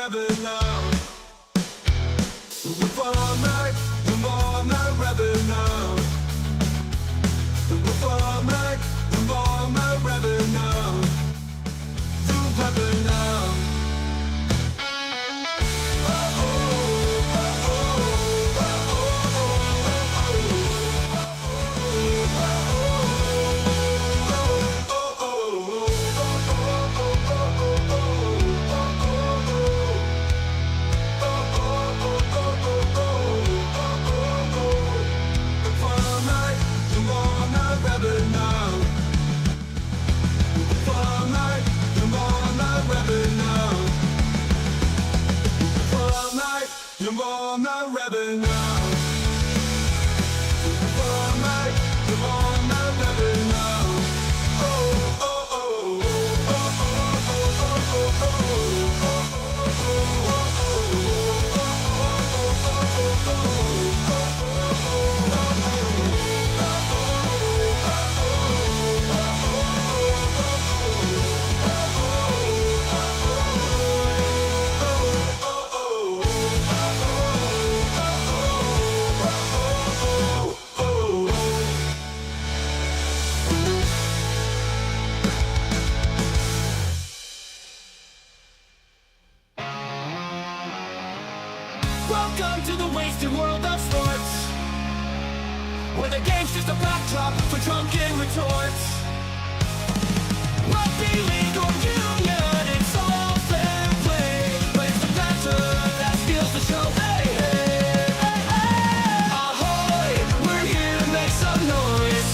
rebel now. The farmer, the farmer rebel now. The farmer, rebel now. The rebel now. I'm not rebel now. I'm not rebel now. Oh, oh, oh, welcome to the wasted world of sports, where the game's just a backdrop for drunken retorts. Rugby league or union, it's all fair play, but it's the banter that steals the show. Hey, hey, hey, hey. Ahoy, we're here to make some noise.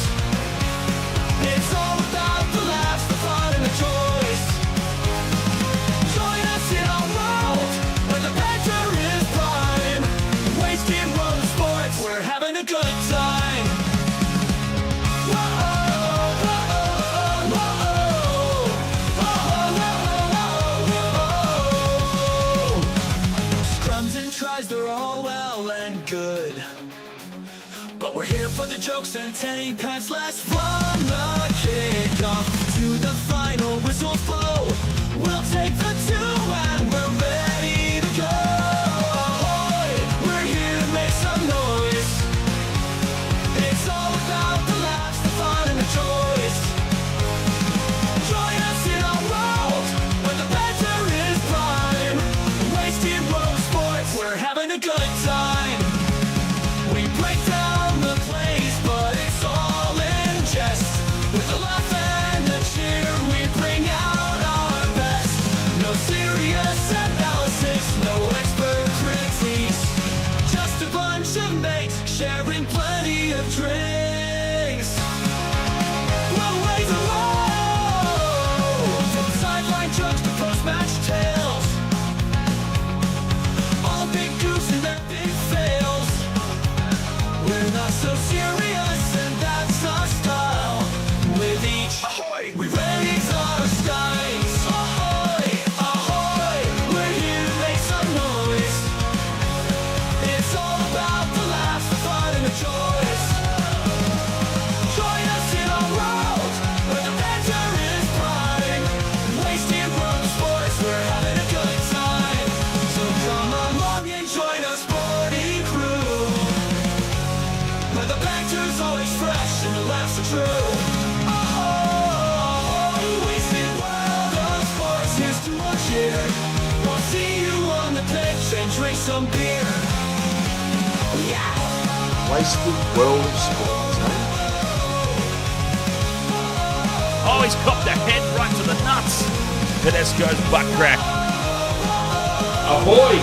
It's all about the laughs, the fun, and the choice. Join us in our world, where the banter is prime. Wasted world of sports, we're having a good time. Scrums and tries, they're all well and good, but we're here for the jokes and 10 pants less from the kickoff to the final whistles blow. We'll take the two and we're ready to go. Ahoy, we're here to make some noise. It's all about the laughs, the fun, and the choice. Join us in our world where the banter is prime. Wasted world of sports, we're having a good time. We break down the plays, but it's all in jest. With a laugh and a cheer, we bring out our best. No serious analysis, no expert critiques, just a bunch of mates sharing plenty of drinks. We'll raise a roll, from sideline jokes to post-match tales, all big goofs and their big fails. We're not so serious, and that's our style. With each ahoy, we raise our skies. Ahoy, ahoy, we're here to make some noise. It's all about the laughs, the fun, and the choice. Join us in our world where the banter is prime. Wasted world of sports, we're having a good time. So come along and join our sporty crew, where the banter's always fresh and the laughs are true. Oh, wasted world of sports, here's to our cheer. We'll see you on the pitch and drink some beer. Yeah. Wasted world of sports, eh? Oh, he's copped the head right to the nuts. Tedesco's butt crack. Ahoy!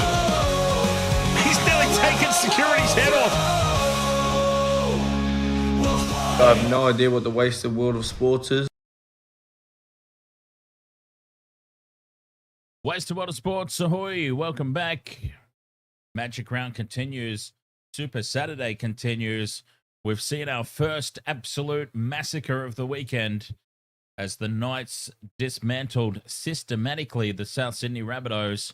He's nearly taken security's head off. I have no idea what the wasted world of sports is. Wasted World of Sports, ahoy, welcome back. Magic Round continues. Super Saturday continues. We've seen our first absolute massacre of the weekend as the Knights dismantled systematically the South Sydney Rabbitohs.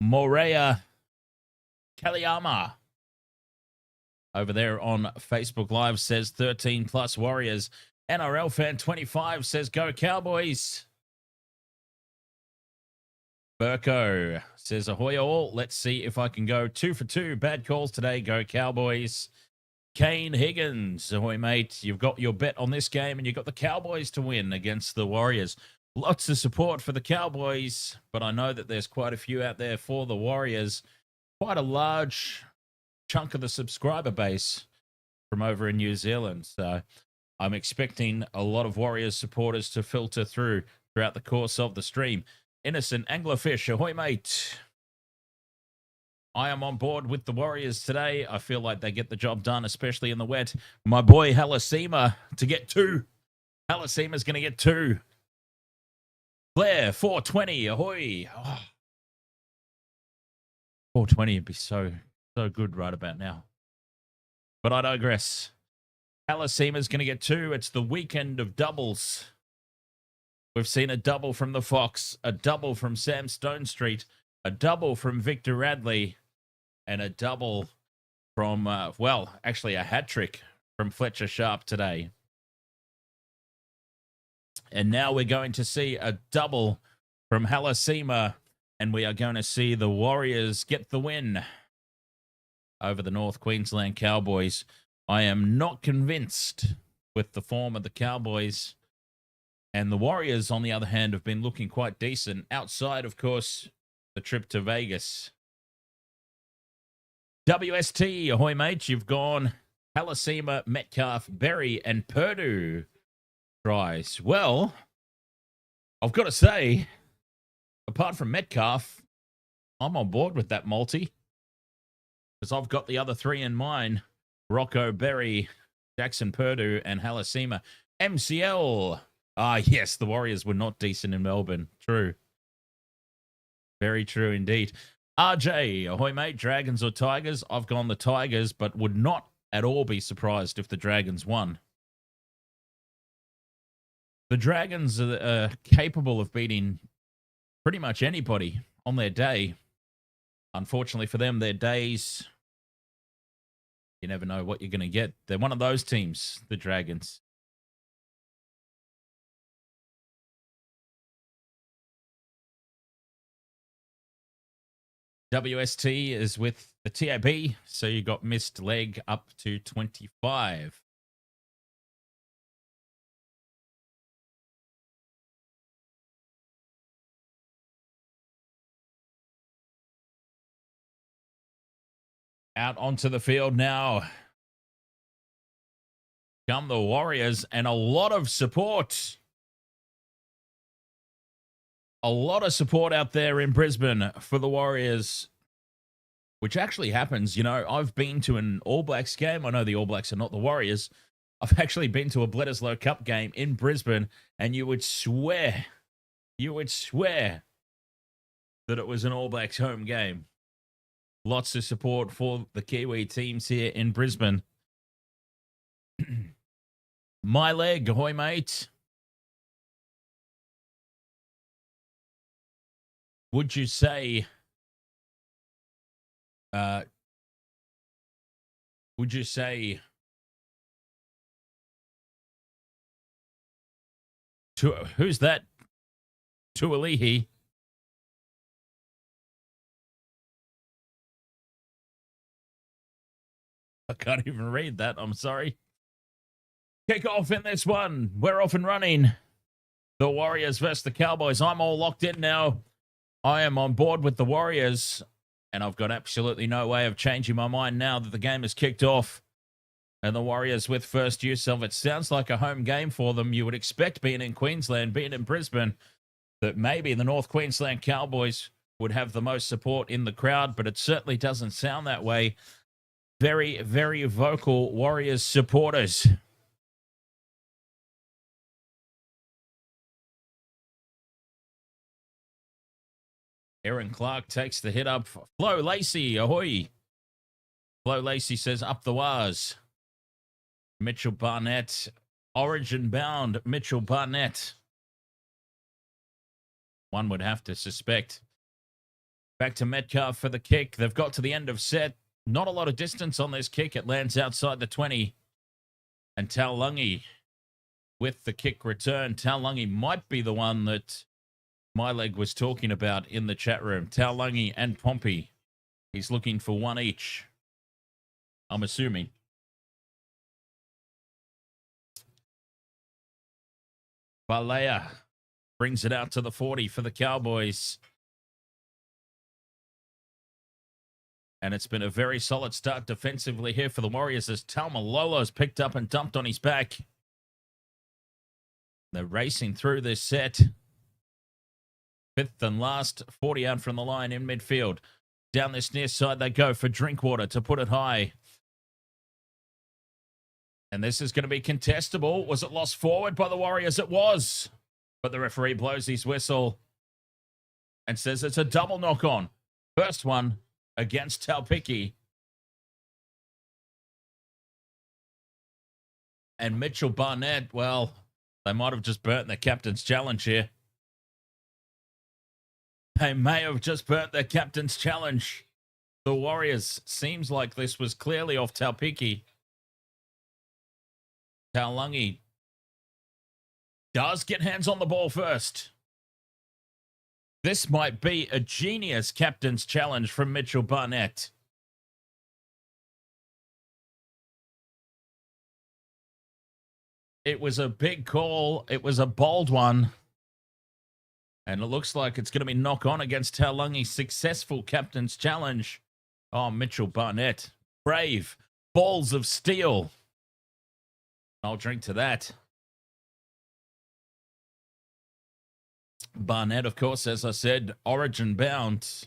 Morea Kaliyama over there on Facebook Live says 13 plus Warriors. NRL fan 25 says go Cowboys. Burko says, ahoy all. Let's see if I can go 2 for 2. Bad calls today. Go Cowboys. Kane Higgins. Ahoy, mate. You've got your bet on this game and you've got the Cowboys to win against the Warriors. Lots of support for the Cowboys, but I know that there's quite a few out there for the Warriors. Quite a large chunk of the subscriber base from over in New Zealand. So I'm expecting a lot of Warriors supporters to filter throughout the course of the stream. Innocent Anglerfish, ahoy, mate. I am on board with the Warriors today. I feel like they get the job done, especially in the wet. My boy Halasima to get 2. Halasima's going to get 2. Claire, 420, ahoy. Oh. 420 would be so good right about now. But I digress. Halasima's going to get 2. It's the weekend of doubles. We've seen a double from the Fox, a double from Sam Stonestreet, a double from Victor Radley, and a double from, actually a hat trick from Fletcher Sharp today. And now we're going to see a double from Halasima, and we are going to see the Warriors get the win over the North Queensland Cowboys. I am not convinced with the form of the Cowboys. And the Warriors, on the other hand, have been looking quite decent outside, of course, the trip to Vegas. WST, ahoy, mate. You've gone Halasima, Metcalf, Berry, and Purdue tries. Well, I've got to say, apart from Metcalf, I'm on board with that multi. Because I've got the other 3 in mine. Rocco, Berry, Jackson Purdue, and Halasima. MCL. Ah, yes, the Warriors were not decent in Melbourne. True. Very true indeed. RJ, ahoy, mate. Dragons or Tigers? I've gone the Tigers, but would not at all be surprised if the Dragons won. The Dragons are capable of beating pretty much anybody on their day. Unfortunately for them, their days, you never know what you're going to get. They're one of those teams, the Dragons. WST is with the TAB, so you got missed leg up to 25. Out onto the field now come the Warriors, and a lot of support. A lot of support out there in Brisbane for the Warriors, which actually happens. You know, I've been to an All Blacks game. I know the All Blacks are not the Warriors. I've actually been to a Bledisloe Cup game in Brisbane, and you would swear that it was an All Blacks home game. Lots of support for the Kiwi teams here in Brisbane. My leg, ahoy, mate. Would you say, who's that? Tualihi. I can't even read that. I'm sorry. Kick off in this one. We're off and running. The Warriors versus the Cowboys. I'm all locked in now. I am on board with the Warriors, and I've got absolutely no way of changing my mind now that the game is kicked off. And the Warriors with first use of it. Sounds like a home game for them. You would expect, being in Queensland, being in Brisbane, that maybe the North Queensland Cowboys would have the most support in the crowd, but it certainly doesn't sound that way. Very, very vocal Warriors supporters. Aaron Clark takes the hit up. Flo Lacey, ahoy. Flo Lacey says, up the wires. Mitchell Barnett, origin bound Mitchell Barnett. One would have to suspect. Back to Metcalf for the kick. They've got to the end of set. Not a lot of distance on this kick. It lands outside the 20. And Taulungi with the kick return. Taulungi might be the one that my leg was talking about in the chat room. Taulagi and Pompey. He's looking for one each, I'm assuming. Balea brings it out to the 40 for the Cowboys. And it's been a very solid start defensively here for the Warriors as Taumalolo's picked up and dumped on his back. They're racing through this set. Fifth and last, 40 out from the line in midfield. Down this near side they go for Drinkwater to put it high. And this is going to be contestable. Was it lost forward by the Warriors? It was. But the referee blows his whistle and says it's a double knock on. First one against Taupiki. And Mitchell Barnett, well, they might have just burnt their captain's challenge here. They may have just burnt their captain's challenge. The Warriors, seems like this was clearly off Taupiki. Taulagi does get hands on the ball first. This might be a genius captain's challenge from Mitchell Barnett. It was a big call. It was a bold one. And it looks like it's going to be knock on against Taulagi's successful captain's challenge. Oh, Mitchell Barnett. Brave. Balls of steel. I'll drink to that. Barnett, of course, as I said, origin bound.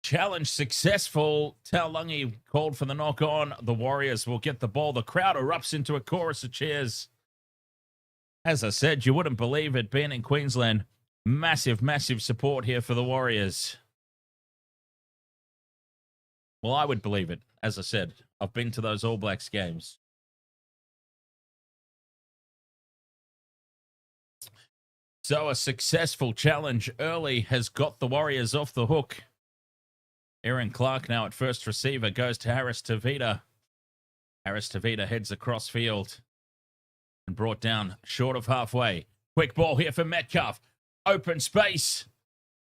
Challenge successful. Taulagi called for the knock on. The Warriors will get the ball. The crowd erupts into a chorus of cheers. As I said, you wouldn't believe it being in Queensland. Massive, massive support here for the Warriors. Well, I would believe it. As I said, I've been to those All Blacks games. So a successful challenge early has got the Warriors off the hook. Aaron Clark now at first receiver goes to Harris Tavita. Harris Tavita heads across field and brought down short of halfway. Quick ball here for Metcalf. Open space.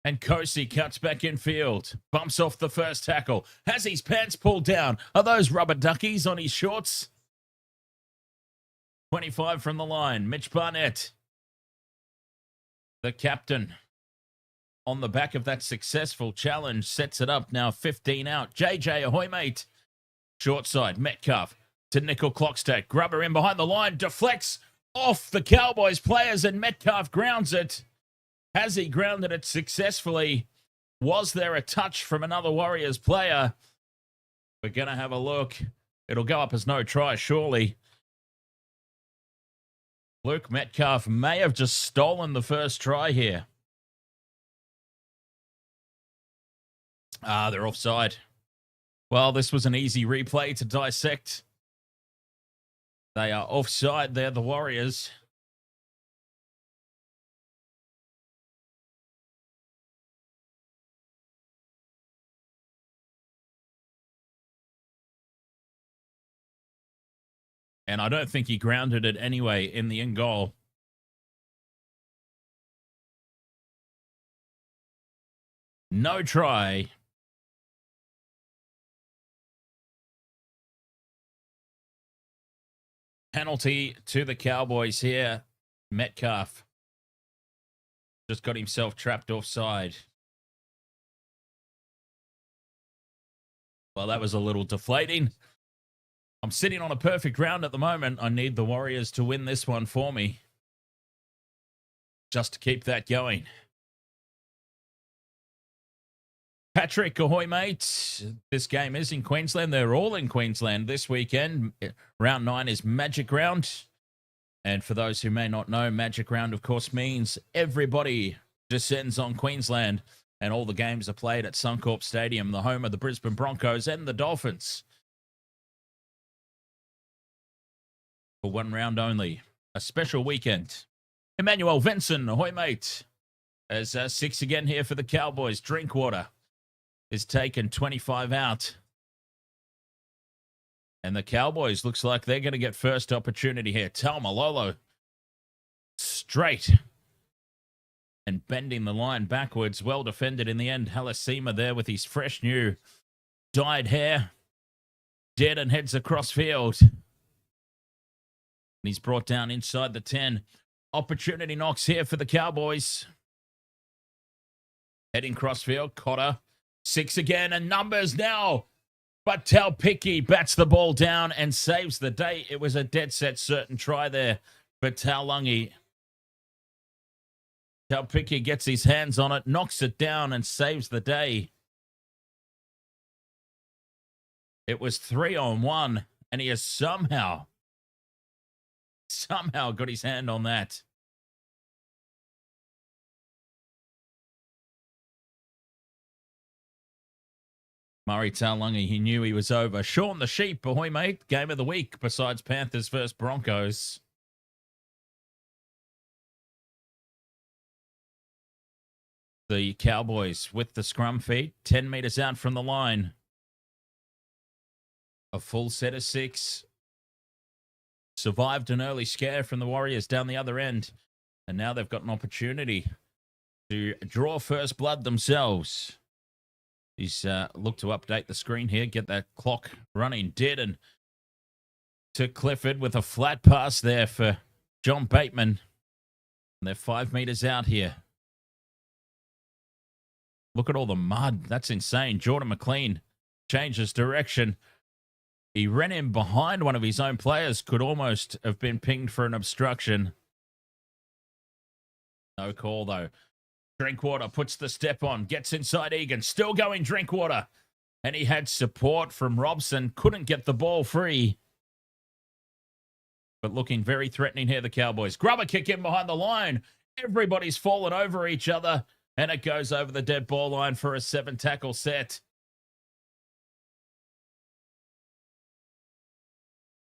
And Kosi cuts back in field. Bumps off the first tackle. Has his pants pulled down. Are those rubber duckies on his shorts? 25 from the line. Mitch Barnett, the captain, on the back of that successful challenge, sets it up now 15 out. JJ Ahoy, mate. Short side, Metcalf to Nickel Clockstack. Grubber in behind the line. Deflects off the Cowboys players and Metcalf grounds it. Has he grounded it successfully? Was there a touch from another Warriors player? We're going to have a look. It'll go up as no try, surely. Luke Metcalf may have just stolen the first try here. They're offside. Well, this was an easy replay to dissect. They are offside. They're the Warriors. And I don't think he grounded it anyway in the end goal. No try. Penalty to the Cowboys here. Metcalf just got himself trapped offside. Well, that was a little deflating. I'm sitting on a perfect round at the moment. I need the Warriors to win this one for me, just to keep that going. Patrick, ahoy, mate. This game is in Queensland. They're all in Queensland this weekend. Round 9 is Magic Round. And for those who may not know, Magic Round, of course, means everybody descends on Queensland. And all the games are played at Suncorp Stadium, the home of the Brisbane Broncos and the Dolphins. For one round only. A special weekend. Emmanuel Vinson, ahoy, mate. There's 6 again here for the Cowboys. Drinkwater is taken 25 out. And the Cowboys looks like they're going to get first opportunity here. Taumalolo straight and bending the line backwards. Well defended in the end. Halasima there with his fresh new dyed hair. Dead and heads across field. And he's brought down inside the 10. Opportunity knocks here for the Cowboys. Heading crossfield. Cotter. 6 again and numbers now. But Talpicki bats the ball down and saves the day. It was a dead set certain try there for Taulungi. Talpicki gets his hands on it, knocks it down and saves the day. It was 3-on-1 and he has somehow got his hand on that. Murray Taulungi, he knew he was over. Sean the Sheep, ahoy mate, game of the week besides Panthers versus Broncos. The Cowboys with the scrum feet, 10 metres out from the line. A full set of 6. Survived an early scare from the Warriors down the other end. And now they've got an opportunity to draw first blood themselves. He's looked to update the screen here, get that clock running dead. And to Clifford with a flat pass there for John Bateman. And they're 5 metres out here. Look at all the mud. That's insane. Jordan McLean changes direction. He ran in behind one of his own players. Could almost have been pinged for an obstruction. No call, though. Drinkwater puts the step on. Gets inside Egan. Still going Drinkwater. And he had support from Robson. Couldn't get the ball free. But looking very threatening here, the Cowboys. Grubber kick in behind the line. Everybody's fallen over each other. And it goes over the dead ball line for a 7-tackle set.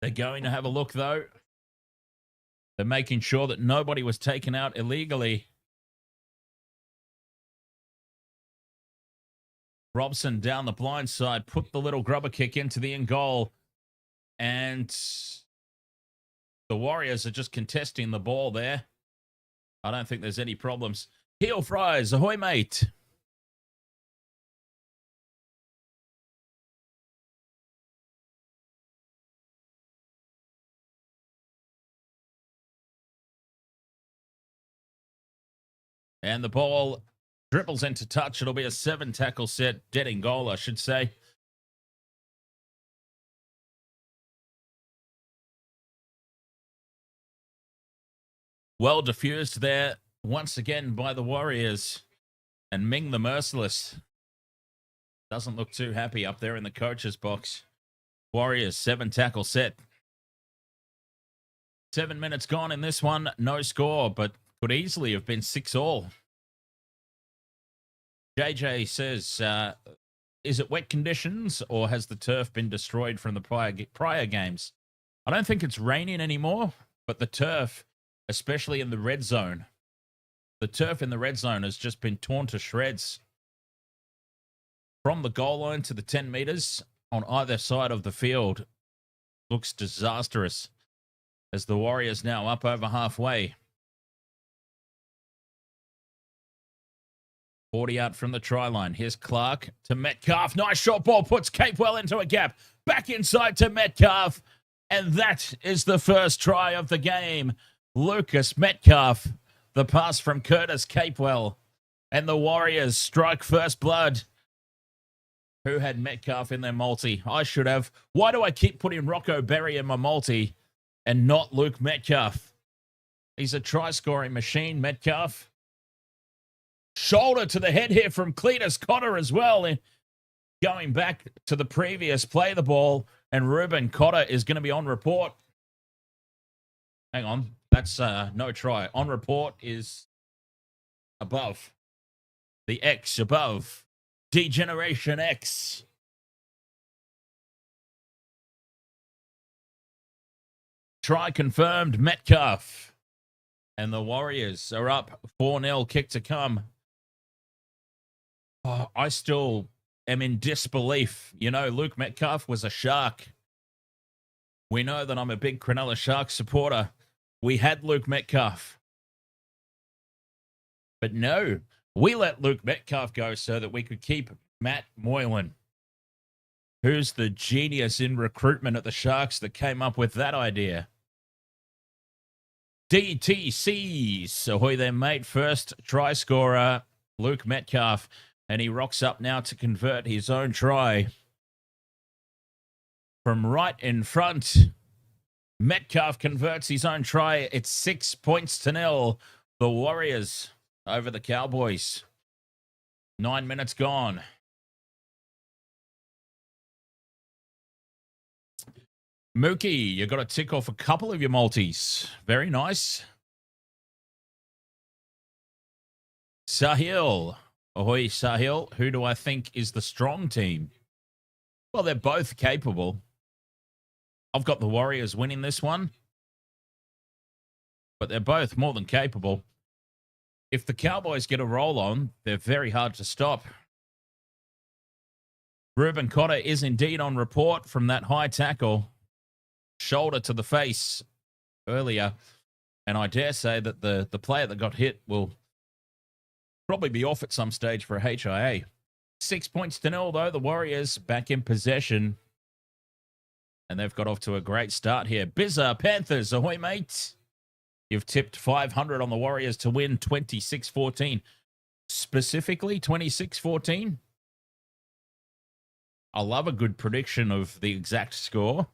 They're going to have a look, though. They're making sure that nobody was taken out illegally. Robson down the blind side, put the little grubber kick into the in goal. And the Warriors are just contesting the ball there. I don't think there's any problems. Heel fries, ahoy mate. And the ball dribbles into touch. It'll be a 7-tackle set. Dead in goal, I should say. Well diffused there once again by the Warriors. And Ming the Merciless doesn't look too happy up there in the coach's box. Warriors, 7-tackle set. 7 minutes gone in this one. No score, but could easily have been 6-all. JJ says, is it wet conditions or has the turf been destroyed from the prior games? I don't think it's raining anymore, but the turf, especially in the red zone, the turf in the red zone has just been torn to shreds. From the goal line to the 10 meters on either side of the field looks disastrous as the Warriors now up over halfway. 40 out from the try line. Here's Clark to Metcalf. Nice short ball. Puts Capewell into a gap. Back inside to Metcalf. And that is the first try of the game. Lucas Metcalf. The pass from Curtis Capewell. And the Warriors strike first blood. Who had Metcalf in their multi? I should have. Why do I keep putting Rocco Berry in my multi and not Luke Metcalf? He's a try-scoring machine, Metcalf. Shoulder to the head here from Cletus Cotter as well. And going back to the previous play the ball, and Ruben Cotter is going to be on report. Hang on. That's no try. On report is above. The X above. Degeneration X. Try confirmed, Metcalf. And the Warriors are up 4-0, kick to come. Oh, I still am in disbelief. You know, Luke Metcalf was a Shark. We know that I'm a big Cronulla Sharks supporter. We had Luke Metcalf. But no, we let Luke Metcalf go so that we could keep Matt Moylan. Who's the genius in recruitment at the Sharks that came up with that idea? DTCs. Ahoy there, mate. First try scorer, Luke Metcalf. And he rocks up now to convert his own try. From right in front, Metcalf converts his own try. It's 6 points to 0. The Warriors over the Cowboys. 9 minutes gone. Mookie, you got to tick off a couple of your multis. Very nice. Sahil. Ahoy, Sahil. Who do I think is the strong team? Well, they're both capable. I've got the Warriors winning this one. But they're both more than capable. If the Cowboys get a roll on, they're very hard to stop. Ruben Cotter is indeed on report from that high tackle. Shoulder to the face earlier. And I dare say that the player that got hit will probably be off at some stage for a HIA. 6 points to 0, though. The Warriors back in possession. And they've got off to a great start here. Bizza, Panthers, ahoy, mate. You've tipped 500 on the Warriors to win 26-14. Specifically, 26-14. I love a good prediction of the exact score.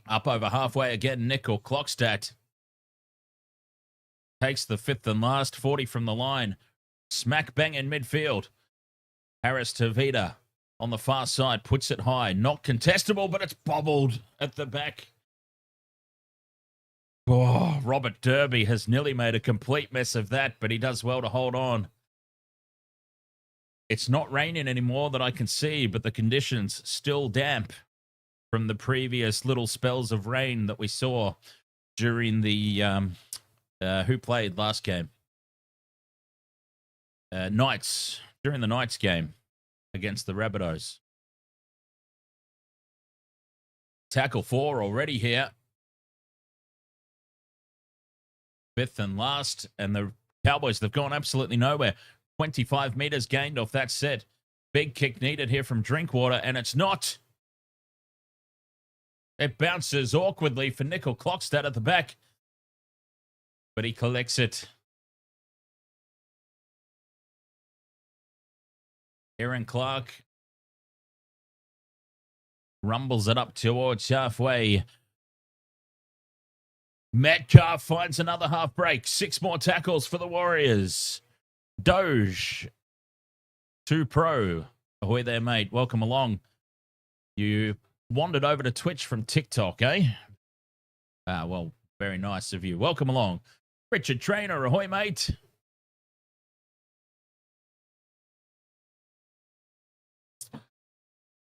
Up over halfway again, Nickel Clockstat. Takes the fifth and last, 40 from the line. Smack bang in midfield. Harris Tavita on the far side, puts it high. Not contestable, but it's bobbled at the back. Oh, Robert Derby has nearly made a complete mess of that, but he does well to hold on. It's not raining anymore that I can see, but the conditions still damp from the previous little spells of rain that we saw during the who played last game? Knights, during the Knights game against the Rabbitohs. Tackle 4 already here. Fifth and last, and the Cowboys, they've gone absolutely nowhere. 25 meters gained off that set. Big kick needed here from Drinkwater, and it's not. It bounces awkwardly for Nickel Clockstat at the back, but he collects it. Aaron Clark rumbles it up towards halfway. Metcalf finds another half break. 6 more tackles for the Warriors. Doge, 2 Pro. Ahoy there, mate. Welcome along. You wandered over to Twitch from TikTok, eh? Well, very nice of you. Welcome along. Richard Trainer, ahoy, mate.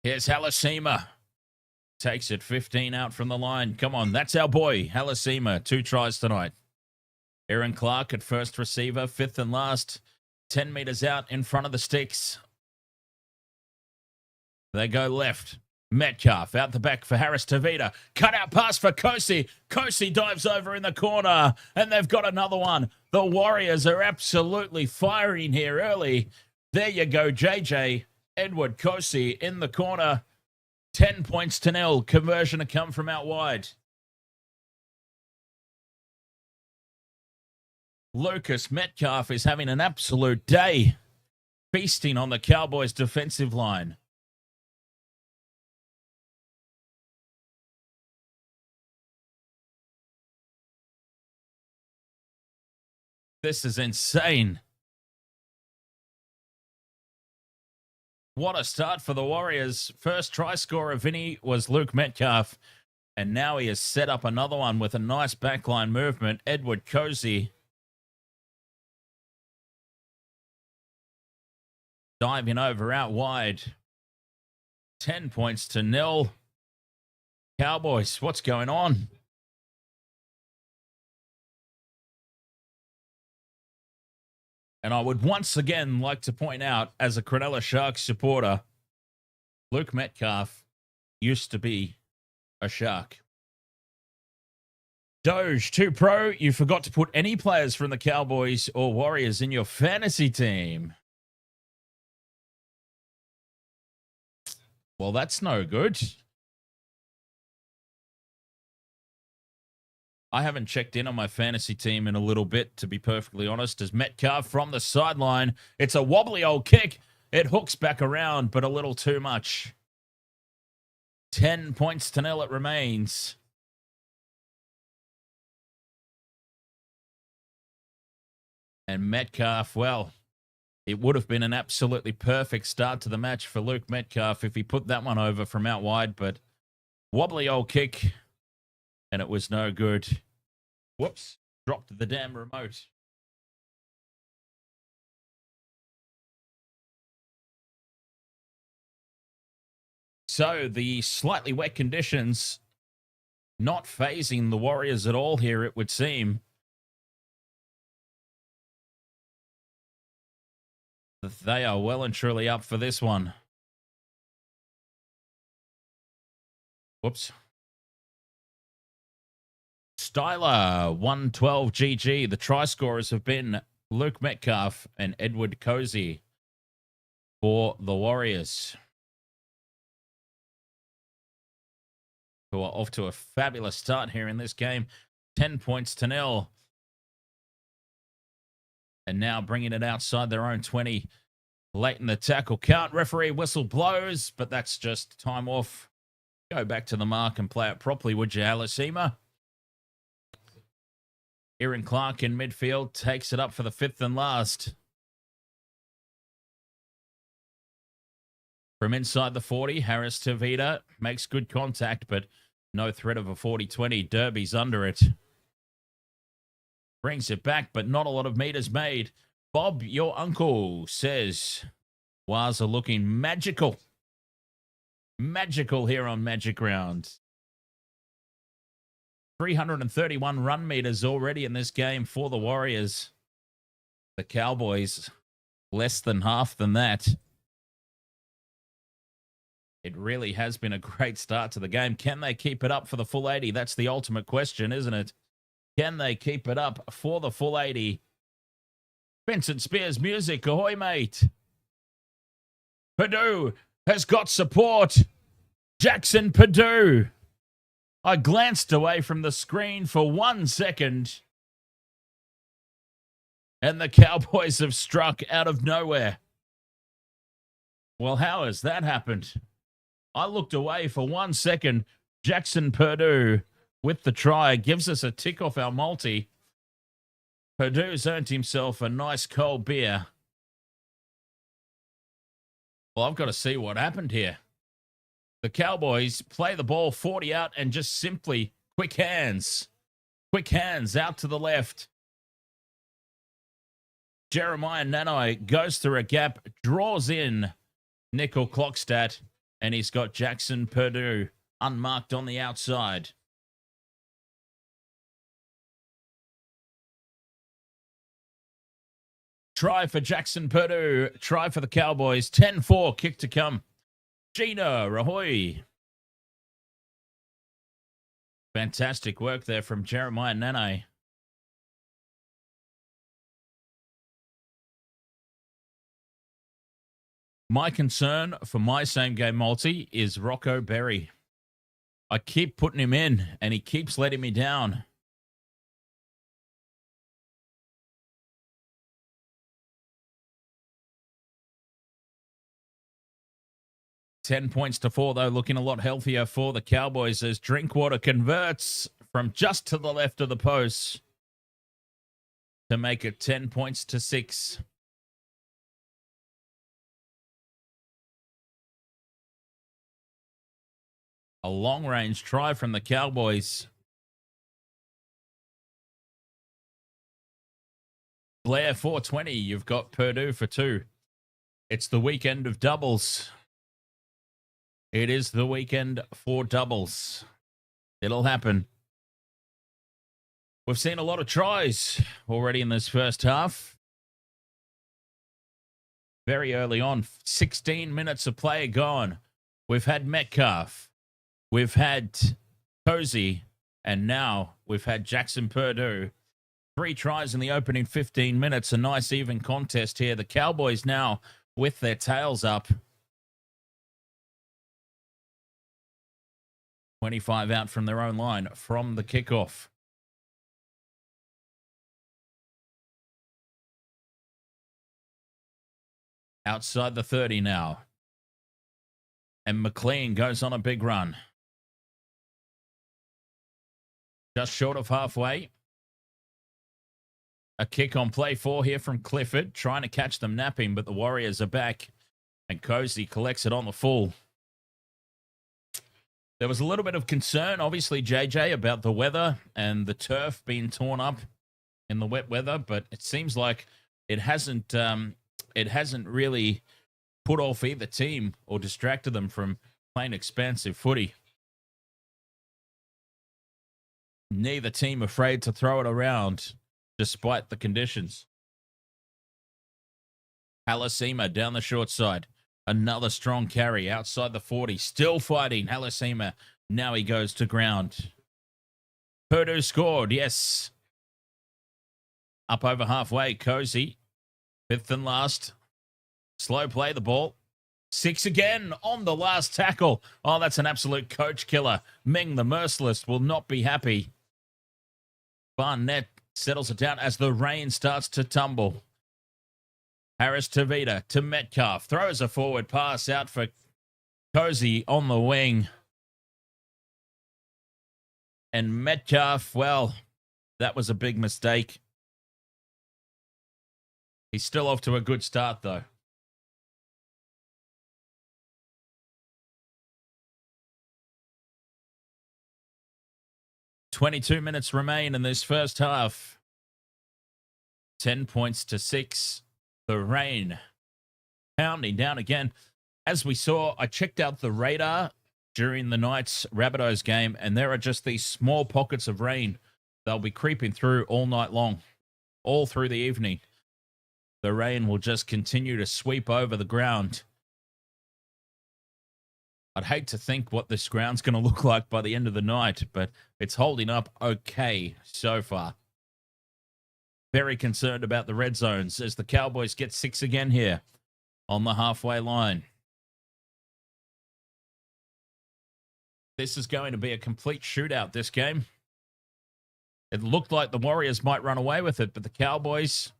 Here's Halasima. Takes it 15 out from the line. Come on, that's our boy, Halasima. 2 tries tonight. Aaron Clark at first receiver, 5th and last. 10 meters out in front of the sticks. They go left. Metcalf out the back for Harris Tavita. Cut out pass for Kosi. Kosi dives over in the corner, and they've got another one. The Warriors are absolutely firing here early. There you go, JJ. Edward Kosi in the corner. 10 points to 0. Conversion to come from out wide. Lucas Metcalf is having an absolute day, feasting on the Cowboys' defensive line. This is insane. What a start for the Warriors. First try scorer, Vinny, was Luke Metcalf. And now he has set up another one with a nice backline movement. Edward Cozy diving over out wide. 10 points to 0. Cowboys, what's going on? And I would once again like to point out, as a Cronulla Sharks supporter, Luke Metcalf used to be a Shark. Doge 2 Pro, you forgot to put any players from the Cowboys or Warriors in your fantasy team. Well, that's no good. I haven't checked in on my fantasy team in a little bit, to be perfectly honest, as Metcalf from the sideline. It's a wobbly old kick. It hooks back around, but a little too much. 10 points to 0 it remains. And Metcalf, well, it would have been an absolutely perfect start to the match for Luke Metcalf if he put that one over from out wide, but wobbly old kick, and it was no good. Whoops, dropped the damn remote. So the slightly wet conditions not phasing the Warriors at all here, it would seem. They are well and truly up for this one. Whoops. Styler, 112 GG. The try scorers have been Luke Metcalf and Edward Cozy for the Warriors, who are off to a fabulous start here in this game. 10 points to 0. And now bringing it outside their own 20 late in the tackle count. Referee whistle blows, but that's just time off. Go back to the mark and play it properly, would you, Alisema? Aaron Clark in midfield takes it up for the 5th and last. From inside the 40, Harris Tavita makes good contact, but no threat of a 40-20. Derby's under it. Brings it back, but not a lot of meters made. Bob, your uncle, says Waz are looking magical. Magical here on Magic Round. 331 run meters already in this game for the Warriors. The Cowboys, less than half than that. It really has been a great start to the game. Can they keep it up for the full 80? That's the ultimate question, isn't it? Can they keep it up for the full 80? Vincent Spears music. Ahoy, mate. Purdue has got support. Jackson Purdue. I glanced away from the screen for 1 second, and the Cowboys have struck out of nowhere. Well, how has that happened? I looked away for 1 second. Jackson Purdue with the try gives us a tick off our multi. Purdue's earned himself a nice cold beer. Well, I've got to see what happened here. The Cowboys play the ball 40 out and just simply quick hands. Quick hands out to the left. Jeremiah Nanai goes through a gap, draws in Nickel Clockstat, and he's got Jackson Purdue unmarked on the outside. Try for Jackson Purdue. Try for the Cowboys. 10-4. Kick to come. Gina, ahoy. Fantastic work there from Jeremiah Nane. My concern for my same game multi is Rocco Berry. I keep putting him in, and he keeps letting me down. $10-4, though, looking a lot healthier for the Cowboys as Drinkwater converts from just to the left of the post to make it 10-6. A long-range try from the Cowboys. Blair 420. You've got Purdue for 2. It's the weekend of doubles. It is the weekend for doubles. It'll happen. We've seen a lot of tries already in this first half. Very early on, 16 minutes of play gone. We've had Metcalf. We've had Cozy. And now we've had Jackson Purdue. 3 tries in the opening 15 minutes. A nice even contest here. The Cowboys now with their tails up. 25 out from their own line from the kickoff. Outside the 30 now. And McLean goes on a big run. Just short of halfway. A kick on play 4 here from Clifford. Trying to catch them napping, but the Warriors are back. And Cozy collects it on the full. There was a little bit of concern, obviously, JJ, about the weather and the turf being torn up in the wet weather, but it seems like it hasn't really put off either team or distracted them from playing expansive footy. Neither team afraid to throw it around despite the conditions. Halasima down the short side. Another strong carry outside the 40. Still fighting. Halasima. Now he goes to ground. Purdue scored. Yes. Up over halfway. Cozy. 5th and last. Slow play the ball. 6 again on the last tackle. Oh, that's an absolute coach killer. Ming the Merciless will not be happy. Barnett settles it down as the rain starts to tumble. Harris to Vida to Metcalf. Throws a forward pass out for Cozy on the wing. And Metcalf, well, that was a big mistake. He's still off to a good start, though. "22 minutes remain in this first half. 10 points to 6. The rain pounding down again. As we saw, I checked out the radar during the night's Rabbitohs game, and there are just these small pockets of rain. They'll be creeping through all night long, all through the evening. The rain will just continue to sweep over the ground. I'd hate to think what this ground's going to look like by the end of the night, but it's holding up okay so far. Very concerned about the red zones as the Cowboys get 6 again here on the halfway line. This is going to be a complete shootout, this game. It looked like the Warriors might run away with it, but the Cowboys,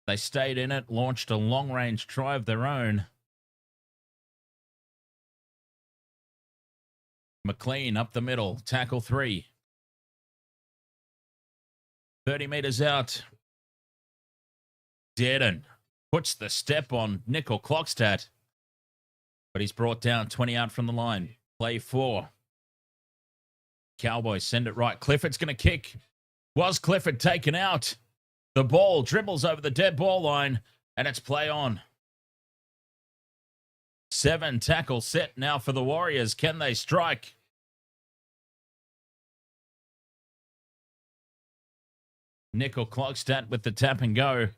they stayed in it, launched a long-range try of their own. McLean up the middle, tackle 3. 30 meters out. Dearden puts the step on Nickel Clockstad, but he's brought down 20 out from the line. Play 4. Cowboys send it right. Clifford's going to kick. Was Clifford taken out? The ball dribbles over the dead ball line, and it's play on. 7 tackle set now for the Warriors. Can they strike? Nickel Clockstad with the tap and go.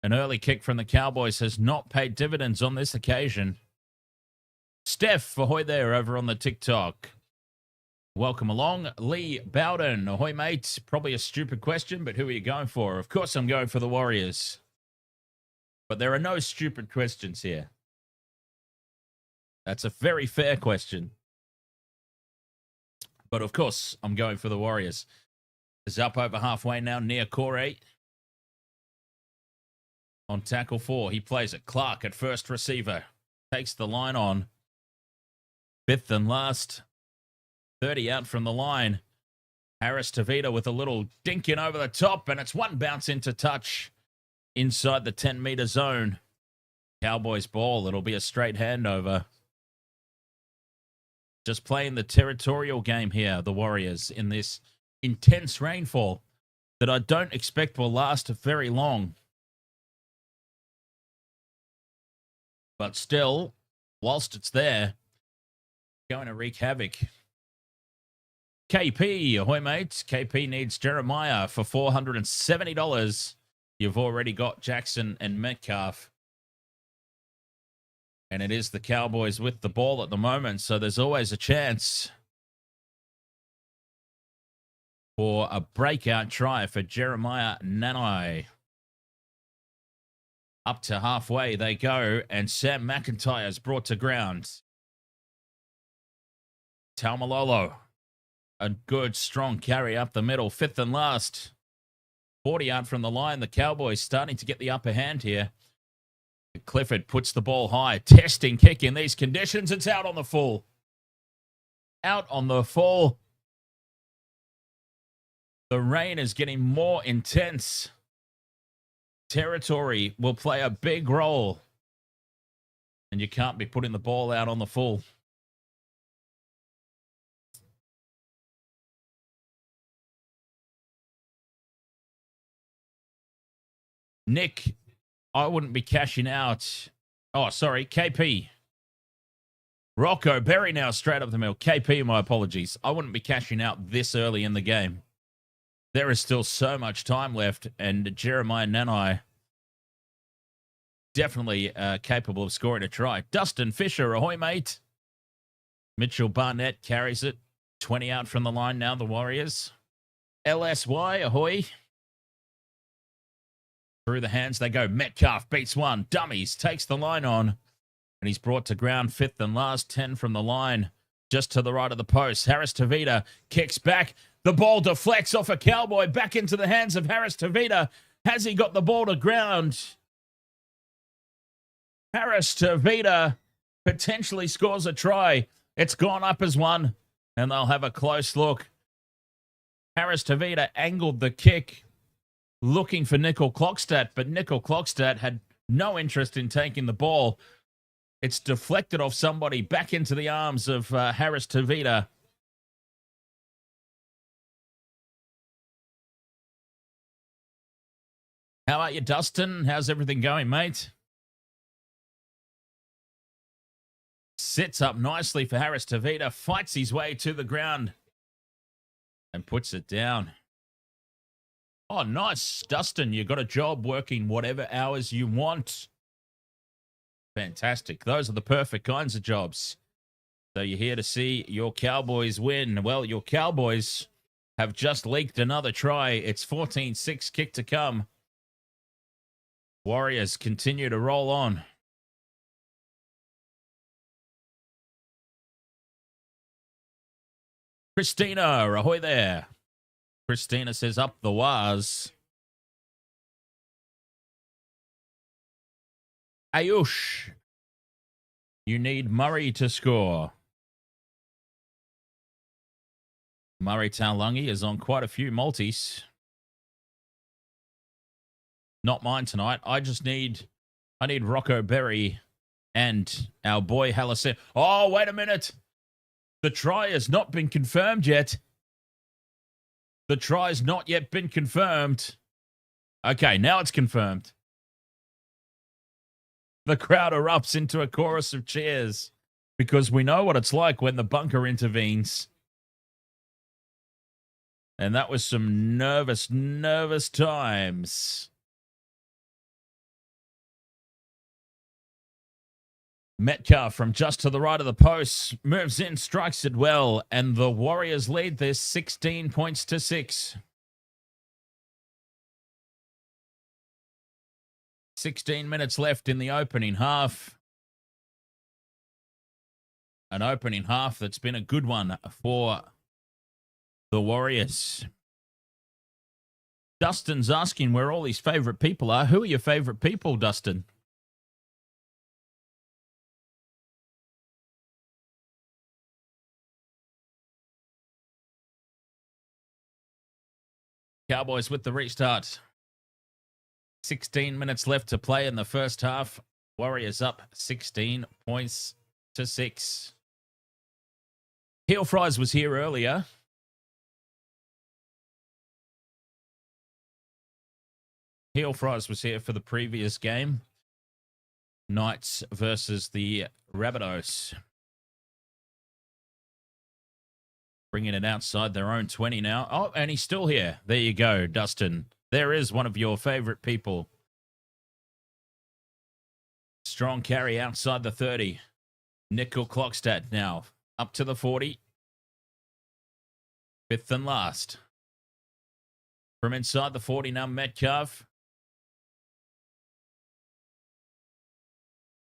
An early kick from the Cowboys has not paid dividends on this occasion. Steph, ahoy there over on the TikTok. Welcome along. Lee Bowden, ahoy mate. Probably a stupid question, but who are you going for? Of course I'm going for the Warriors. But there are no stupid questions here. That's a very fair question. But of course I'm going for the Warriors. Is up over halfway now near Corey. On tackle 4, he plays it. Clark at first receiver. Takes the line on. 5th and last. 30 out from the line. Harris to Vida with a little dink in over the top, and it's one bounce into touch inside the 10-meter zone. Cowboys ball. It'll be a straight handover. Just playing the territorial game here, the Warriors, in this intense rainfall that I don't expect will last very long. But still, whilst it's there, going to wreak havoc. KP, ahoy mates. KP needs Jeremiah for $470. You've already got Jackson and Metcalf. And it is the Cowboys with the ball at the moment, so there's always a chance. for a breakout try for Jeremiah Nanai. Up to halfway they go, and Sam McIntyre is brought to ground. Taumalolo, a good, strong carry up the middle, fifth and last. 40 out from the line. The Cowboys starting to get the upper hand here. Clifford puts the ball high. Testing kick in these conditions. It's out on the full. Out on the full. The rain is getting more intense. Territory will play a big role. And you can't be putting the ball out on the full. Nick, I wouldn't be cashing out. Oh, sorry, KP. Rocco Berry now straight up the middle. KP, my apologies. I wouldn't be cashing out this early in the game. There is still so much time left, and Jeremiah Nanai definitely capable of scoring a try. Dustin Fisher, ahoy, mate. Mitchell Barnett carries it. 20 out from the line now, the Warriors. LSY, ahoy. Through the hands they go. Metcalf beats one. Dummies takes the line on. And he's brought to ground, fifth and last. 10 from the line. Just to the right of the post. Harris Tavita kicks back. The ball deflects off a Cowboy. Back into the hands of Harris Tavita. Has he got the ball to ground? Harris Tavita potentially scores a try. It's gone up as one. And they'll have a close look. Harris Tavita angled the kick, looking for Nickel Clockstadt, but Nickel Clockstadt had no interest in taking the ball. It's deflected off somebody back into the arms of Harris Tavita. How about you, Dustin? How's everything going, mate? Sits up nicely for Harris Tavita, fights his way to the ground and puts it down. Oh, nice, Dustin. You got a job working whatever hours you want. Fantastic. Those are the perfect kinds of jobs. So you're here to see your Cowboys win. Well, your Cowboys have just leaked another try. It's 14-6 kick to come. Warriors continue to roll on. Christina, ahoy there. Christina says up the Waz. Ayush, you need Murray to score. Murray Taulungi is on quite a few multis. Not mine tonight. I need Rocco Berry and our boy Hallison. Oh, wait a minute. The try has not been confirmed yet. The try's not yet been confirmed. Okay, now it's confirmed. The crowd erupts into a chorus of cheers because we know what it's like when the bunker intervenes. And that was some nervous times. Metcalf from just to the right of the post moves in, strikes it well, and the Warriors lead this 16 points to 6. 16 minutes left in the opening half. An opening half that's been a good one for the Warriors. Dustin's asking where all his favorite people are. Who are your favorite people, Dustin? Cowboys with the restart. 16 minutes left to play in the first half. Warriors up 16 points to 6. Heel Fries was here earlier. Heel Fries was here for the previous game. Knights versus the Rabbitohs. Bringing it outside their own 20 now. Oh, and he's still here. There you go, Dustin. There is one of your favorite people. Strong carry outside the 30. Nickel Clockstadt now up to the 40. Fifth and last. from inside the 40 now, Metcalf.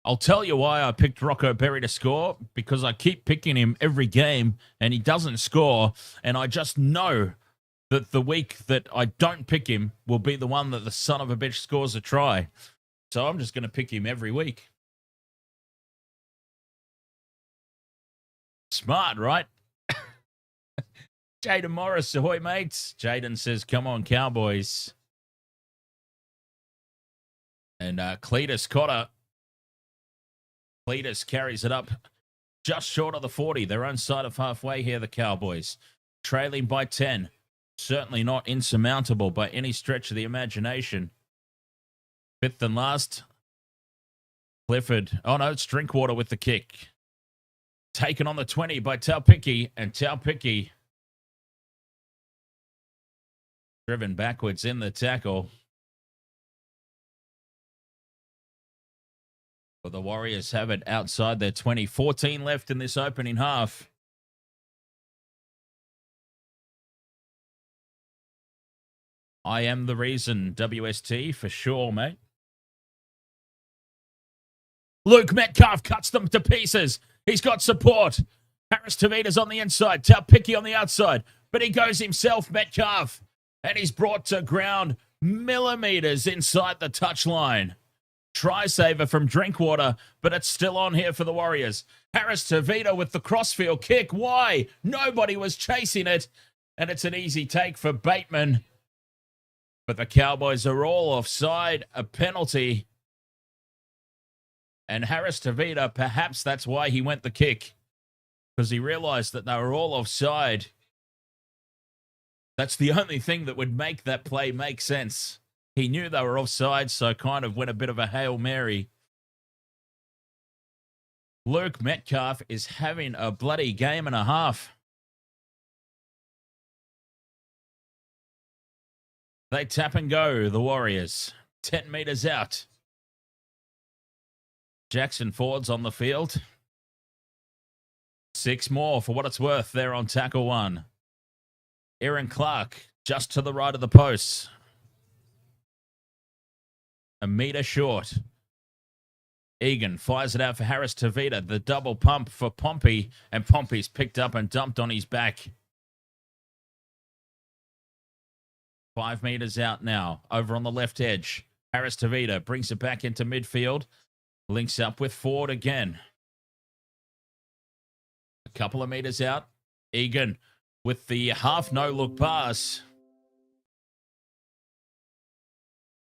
I'll tell you why I picked Rocco Berry to score, because I keep picking him every game and he doesn't score. And I just know that the week that I don't pick him will be the one that the son of a bitch scores a try. So I'm just going to pick him every week. Smart, right? Jaden Morris, ahoy, mates. Jaden says, come on, Cowboys. And Cletus Cotter. Cletus carries it up just short of the 40. Their own side of halfway here, the Cowboys. Trailing by 10. Certainly not insurmountable by any stretch of the imagination. Fifth and last. Clifford. Oh, no, it's Drinkwater with the kick. Taken on the 20 by Taupiki. And Taupiki driven backwards in the tackle. But the Warriors have it outside their 20. 14 left in this opening half. I am the reason, WST, for sure, mate. Luke Metcalf cuts them to pieces. He's got support. Harris Tavita's on the inside. Taupiki on the outside. But he goes himself, Metcalf. And he's brought to ground millimeters inside the touchline. Try saver from Drinkwater, but it's still on here for the Warriors. Harris Tavita with the crossfield kick. Why? Nobody was chasing it. And it's an easy take for Bateman. But the Cowboys are all offside. A penalty. And Harris Tavita, perhaps that's why he went the kick. Because he realized that they were all offside. That's the only thing that would make that play make sense. He knew they were offside, so kind of went a bit of a Hail Mary. Luke Metcalf is having a bloody game and a half. They tap and go, the Warriors. 10 meters out. Jackson Ford's on the field. 6 more for what it's worth there on tackle 1. Aaron Clark just to the right of the posts. A meter short. Egan fires it out for Harris Tavita. The double pump for Pompey. And Pompey's picked up and dumped on his back. 5 meters out now. Over on the left edge. Harris Tavita brings it back into midfield. Links up with Ford again. A couple of meters out. Egan with the half no-look pass.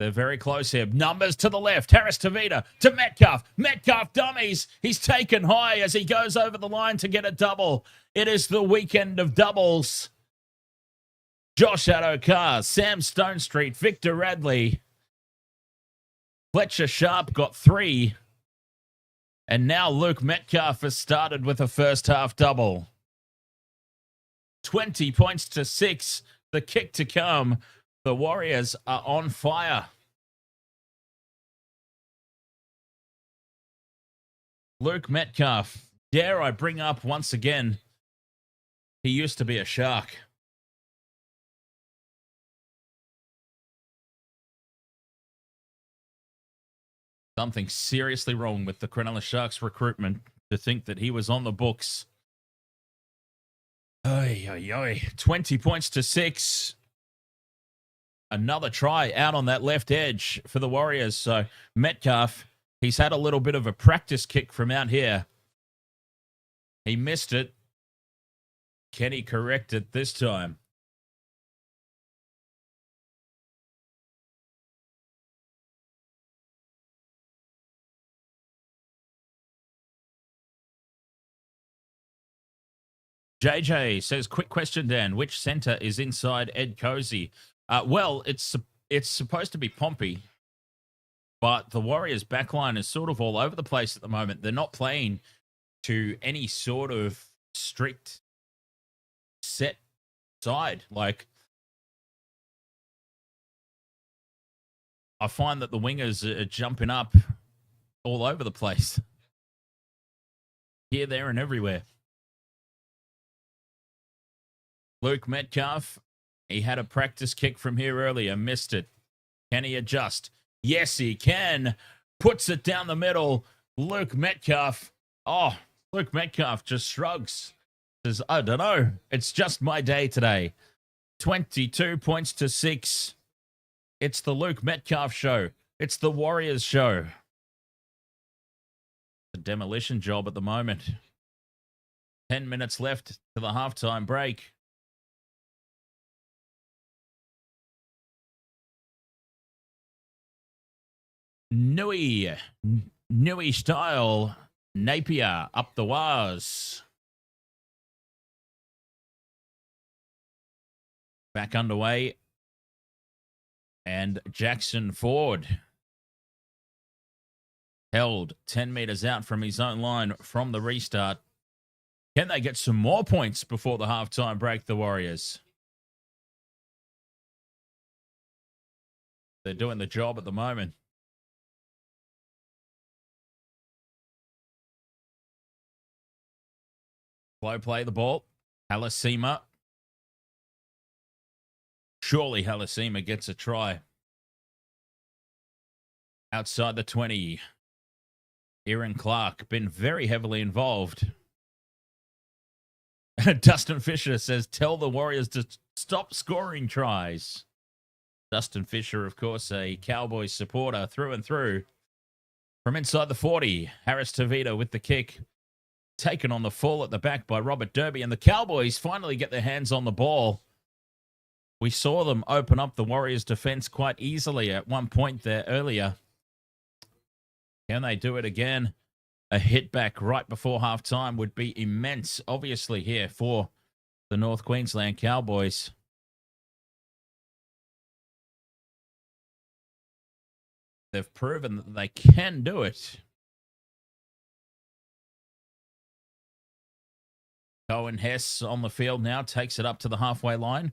They're very close here. Numbers to the left. Harris Tavita to Metcalf. Metcalf dummies. He's taken high as he goes over the line to get a double. It is the weekend of doubles. Josh Adokar, Sam Stonestreet, Victor Radley. Fletcher Sharp got 3. And now Luke Metcalf has started with a first half double. 20 points to 6. The kick to come. The Warriors are on fire. Luke Metcalf, dare I bring up once again, he used to be a Shark. Something seriously wrong with the Cronulla Sharks recruitment to think that he was on the books. 20 points to 6. Another try out on that left edge for the Warriors. So Metcalf, he's had a little bit of a practice kick from out here. He missed it. Can he correct it this time? JJ says, quick question, Dan. Which centre is inside Ed Cozy? Well, it's supposed to be Pompey, but the Warriors' backline is sort of all over the place at the moment. They're not playing to any sort of strict set side. Like, I find that the wingers are jumping up all over the place. Here, there, and everywhere. Luke Metcalf He had a practice kick from here earlier, missed it. Can he adjust? Yes, he can. Puts it down the middle. Luke Metcalf. Oh, Luke Metcalf just shrugs. Says, I don't know. It's just my day today. 22 points to 6. It's the Luke Metcalf show. It's the Warriors show. A demolition job at the moment. 10 minutes left to the halftime break. Nui style. Napier up the wires. Back underway. And Jackson Ford held 10 meters out from his own line from the restart. Can they get some more points before the halftime break, the Warriors? They're doing the job at the moment. Slow play the ball. Halasima. Surely Halasima gets a try. Outside the 20. Aaron Clark been very heavily involved. Dustin Fisher says, tell the Warriors to stop scoring tries. Dustin Fisher, of course, a Cowboys supporter through and through. From inside the 40, Harris Tavita with the kick. Taken on the fall at the back by Robert Derby. And the Cowboys finally get their hands on the ball. We saw them open up the Warriors' defense quite easily at one point there earlier. Can they do it again? A hit back right before halftime would be immense, obviously, here for the North Queensland Cowboys. They've proven that they can do it. Cohen Hess on the field now, takes it up to the halfway line.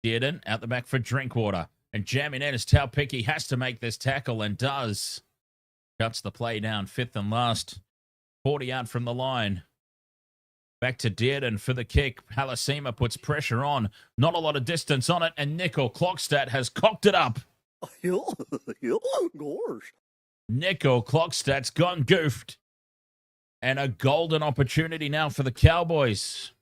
Dearden out the back for Drinkwater. And jamming in as Taupiki has to make this tackle and does. Cuts the play down, fifth and last. 40 out from the line. Back to Dearden for the kick. Halasima puts pressure on. Not a lot of distance on it. And Nickel Clockstad has cocked it up. Nickel Clockstad's gone goofed. And a golden opportunity now for the Cowboys.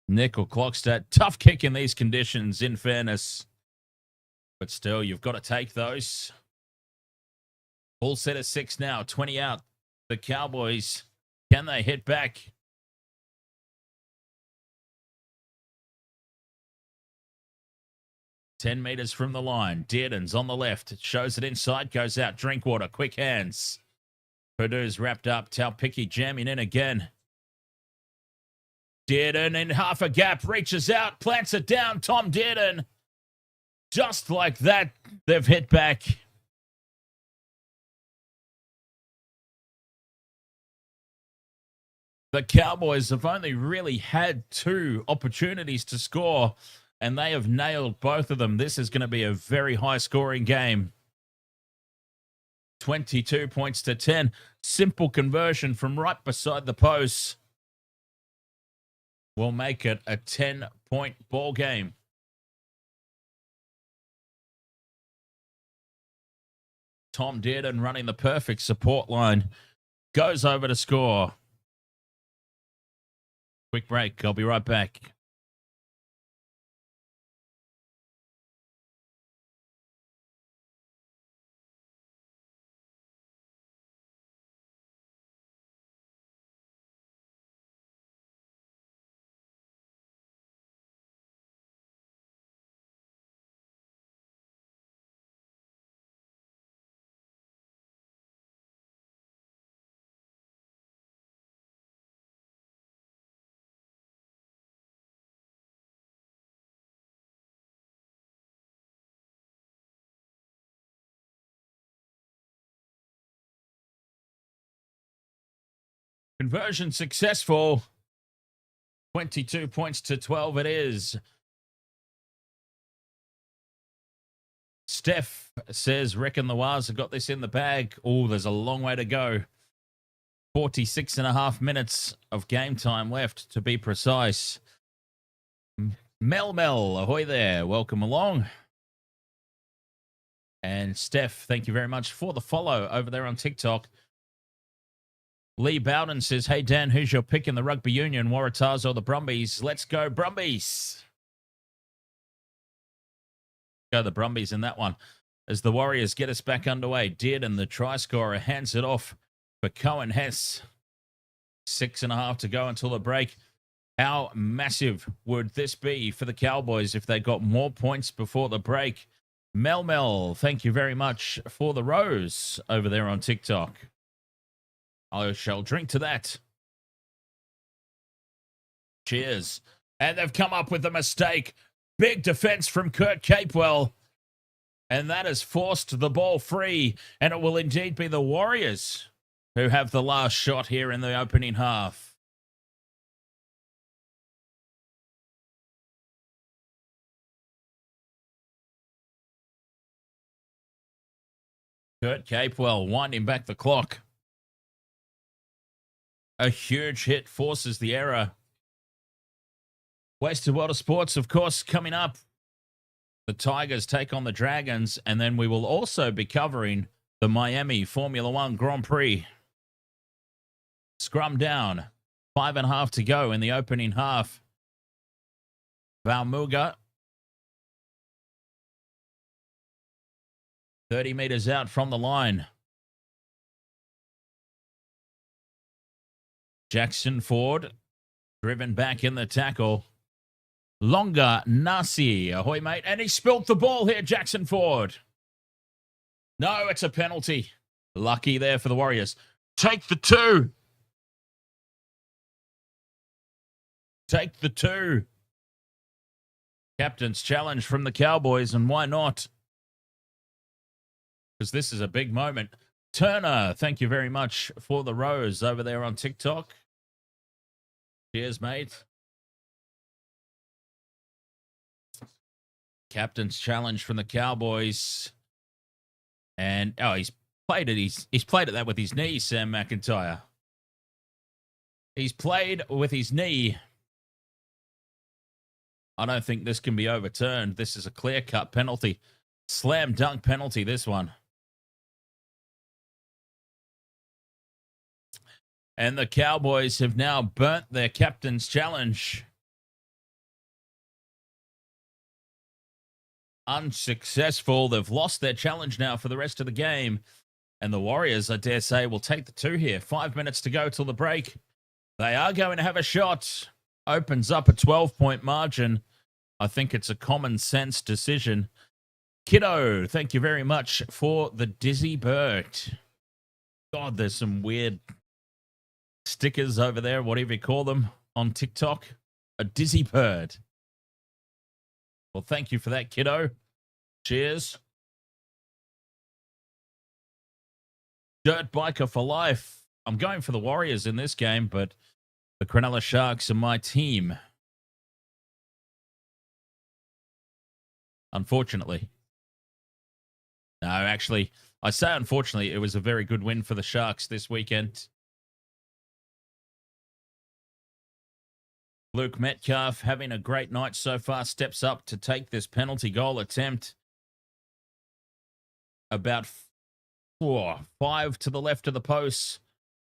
Nickel Clockstad, tough kick in these conditions, in fairness. But still, you've got to take those. Full set of 6 now, 20 out. The Cowboys, can they hit back? Ten meters from the line. Dearden's on the left. Shows it inside, goes out. Drinkwater, quick hands. Purdue's wrapped up. Taupiki jamming in again. Dearden in half a gap, reaches out, plants it down. Tom Dearden. Just like that, they've hit back. The Cowboys have only really had 2 opportunities to score, and they have nailed both of them. This is going to be a very high-scoring game. 22 points to 10. Simple conversion from right beside the post. Will make it a 10-point ball game. Tom Dearden running the perfect support line. Goes over to score. Quick break. I'll be right back. Conversion successful. 22 points to 12 it is. Steph says, reckon the Wars have got this in the bag. Oh, there's a long way to go. 46 and a half minutes of game time left, to be precise. Mel, ahoy there. Welcome along. And Steph, thank you very much for the follow over there on TikTok. Lee Bowden says, hey, Dan, who's your pick in the Rugby Union, Waratahs or the Brumbies? Let's go Brumbies. Go the Brumbies in that one. As the Warriors get us back underway, Dearden, the try scorer, hands it off for Cohen Hess. 6.5 to go until the break. How massive would this be for the Cowboys if they got more points before the break? Mel, thank you very much for the rose over there on TikTok. I shall drink to that. Cheers. And they've come up with a mistake. Big defense from Kurt Capewell. And that has forced the ball free. And it will indeed be the Warriors who have the last shot here in the opening half. Kurt Capewell winding back the clock. A huge hit forces the error. Wasted World of Sports, of course, coming up. The Tigers take on the Dragons, and then we will also be covering the Miami Formula One Grand Prix. Scrum down. 5.5 to go in the opening half. Valmuga. 30 meters out from the line. Jackson Ford, driven back in the tackle. Longa Nasi, ahoy, mate. And he spilt the ball here, Jackson Ford. No, it's a penalty. Lucky there for the Warriors. Take the 2. Take the 2. Captain's challenge from the Cowboys, and why not? Because this is a big moment. Turner, thank you very much for the rose over there on TikTok. Cheers, mate. Captain's challenge from the Cowboys. And, oh, he's played it. He's played it that with his knee, Sam McIntyre. He's played with his knee. I don't think this can be overturned. This is a clear-cut penalty. Slam dunk penalty, this one. And the Cowboys have now burnt their captain's challenge. Unsuccessful. They've lost their challenge now for the rest of the game. And the Warriors, I dare say, will take the 2 here. 5 minutes to go till the break. They are going to have a shot. Opens up a 12-point margin. I think it's a common sense decision. Kiddo, thank you very much for the Dizzy Bird. God, there's some weird stickers over there, whatever you call them, on TikTok. A Dizzy Bird. Well, thank you for that, kiddo. Cheers. Dirt biker for life. I'm going for the Warriors in this game, but the Cronulla Sharks are my team. Unfortunately. No, actually, I say unfortunately, it was a very good win for the Sharks this weekend. Luke Metcalf having a great night so far, steps up to take this penalty goal attempt. About 5 to the left of the post,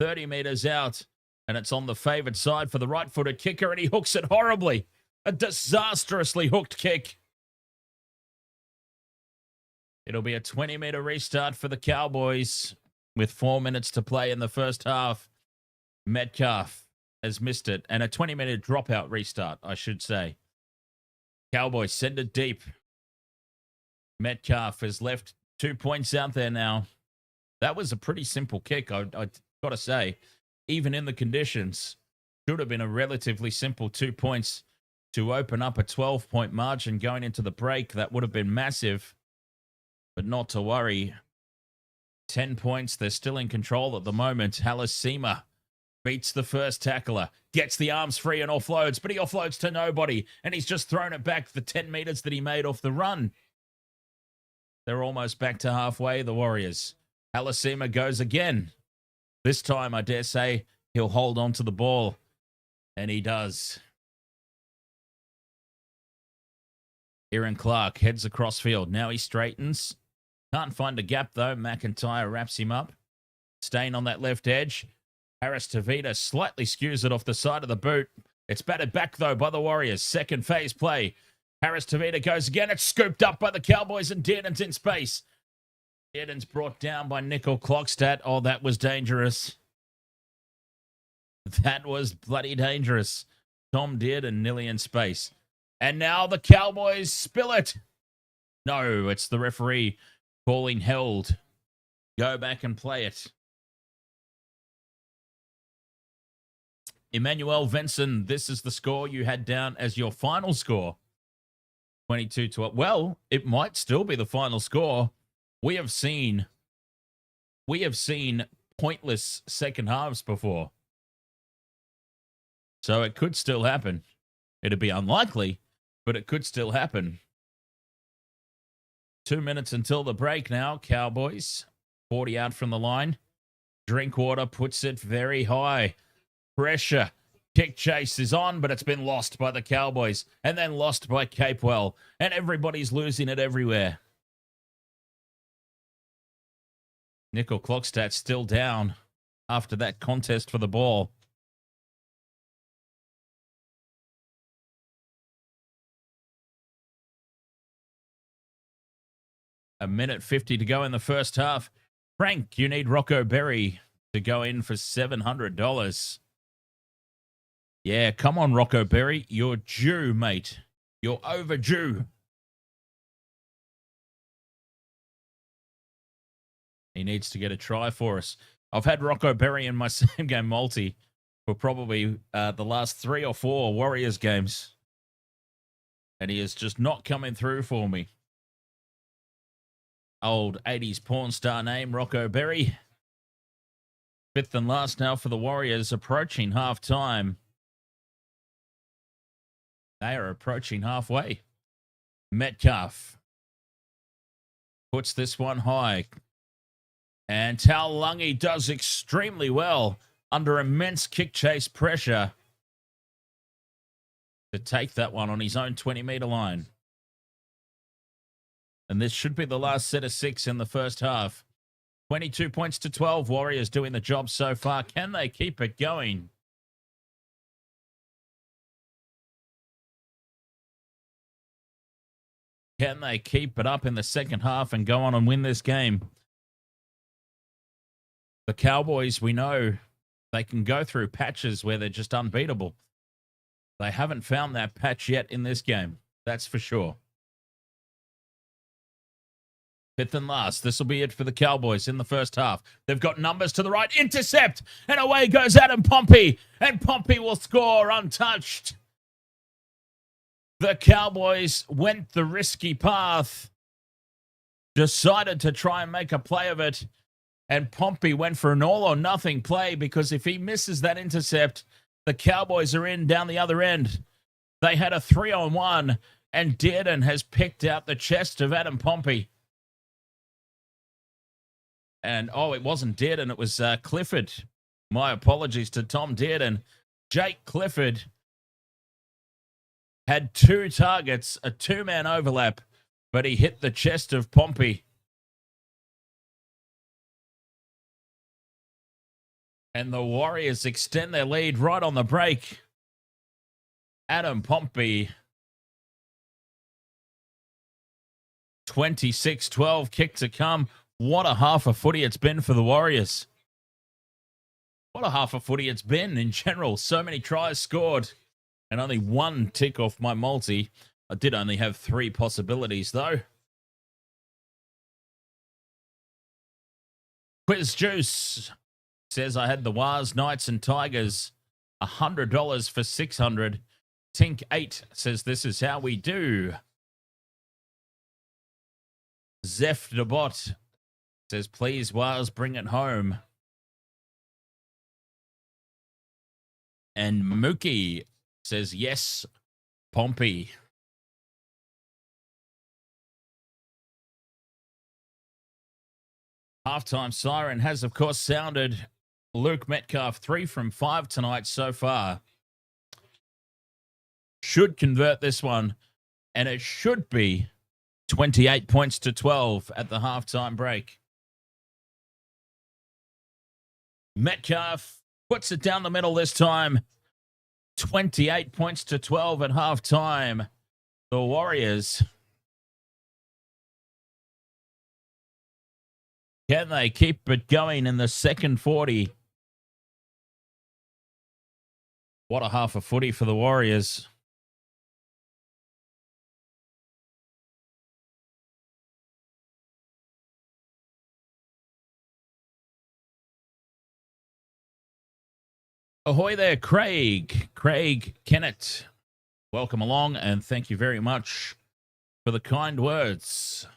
30 meters out, and it's on the favored side for the right-footed kicker, and he hooks it horribly. A disastrously hooked kick. It'll be a 20-meter restart for the Cowboys with 4 minutes to play in the first half. Metcalf has missed it, and a 20-minute dropout restart, I should say. Cowboys send it deep. Metcalf has left 2 points out there now. That was a pretty simple kick, I got to say. Even in the conditions, should have been a relatively simple 2 points to open up a 12-point margin going into the break. That would have been massive, but not to worry. 10 points, they're still in control at the moment. Halasima beats the first tackler, gets the arms free and offloads, but he offloads to nobody, and he's just thrown it back the 10 meters that he made off the run. They're almost back to halfway, the Warriors. Halasima goes again. This time, I dare say, he'll hold on to the ball. And he does. Aaron Clark heads across field. Now he straightens. Can't find a gap, though. McIntyre wraps him up. Staying on that left edge. Harris Tavita slightly skews it off the side of the boot. It's batted back, though, by the Warriors. Second phase play. Harris Tavita goes again. It's scooped up by the Cowboys, and Dearden's in space. Dearden's brought down by Nickel Clockstadt. Oh, that was dangerous. That was bloody dangerous. Tom Dearden nearly in space. And now the Cowboys spill it. No, it's the referee calling held. Go back and play it. Emmanuel Venson, this is the score you had down as your final score. 22-12. Well, it might still be the final score. We have seen pointless second halves before. So it could still happen. It'd be unlikely, but it could still happen. 2 minutes until the break now. Cowboys, 40 out from the line. Drinkwater puts it very high. Pressure. Kick chase is on, but it's been lost by the Cowboys. And then lost by Capewell. And everybody's losing it everywhere. Nickel Clockstadt still down after that contest for the ball. A minute 50 to go in the first half. Frank, you need Rocco Berry to go in for $700. Yeah, come on, Rocco Berry. You're due, mate. You're overdue. He needs to get a try for us. I've had Rocco Berry in my same game multi for probably the last 3 or 4 Warriors games. And he is just not coming through for me. Old 80s porn star name, Rocco Berry. 5th and last now for the Warriors, approaching half-time. They are approaching halfway. Metcalf puts this one high. And Taulungi does extremely well under immense kick chase pressure to take that one on his own 20-meter line. And this should be the last set of 6 in the first half. 22 points to 12. Warriors doing the job so far. Can they keep it going? Can they keep it up in the second half and go on and win this game? The Cowboys, we know they can go through patches where they're just unbeatable. They haven't found that patch yet in this game. That's for sure. 5th and last. This will be it for the Cowboys in the first half. They've got numbers to the right. Intercept. And away goes Adam Pompey. And Pompey will score untouched. The Cowboys went the risky path. Decided to try and make a play of it. And Pompey went for an all-or-nothing play because if he misses that intercept, the Cowboys are in down the other end. They had a 3-on-1, and Dearden has picked out the chest of Adam Pompey. And, oh, it wasn't Dearden, it was Clifford. My apologies to Tom Dearden. Jake Clifford had 2 targets, a 2-man overlap, but he hit the chest of Pompey. And the Warriors extend their lead right on the break. Adam Pompey, 26-12, kick to come. What a half a footy it's been for the Warriors. What a half a footy it's been in general. So many tries scored and only 1 tick off my multi. I did only have 3 possibilities though. Quiz Juice says I had the Wars, Knights and Tigers. $100 for 600. Tink 8 says this is how we do. Zeph DeBot says, please, Wars, bring it home. And Mookie says, yes, Pompey. Halftime siren has, of course, sounded. Luke Metcalf, 3 from 5 tonight so far. Should convert this one, and it should be 28 points to 12 at the halftime break. Metcalf puts it down the middle this time. 28 points to 12 at halftime. The Warriors. Can they keep it going in the second 40? What a half of footy for the Warriors. Ahoy there, Craig. Craig Kennett. Welcome along, and thank you very much for the kind words.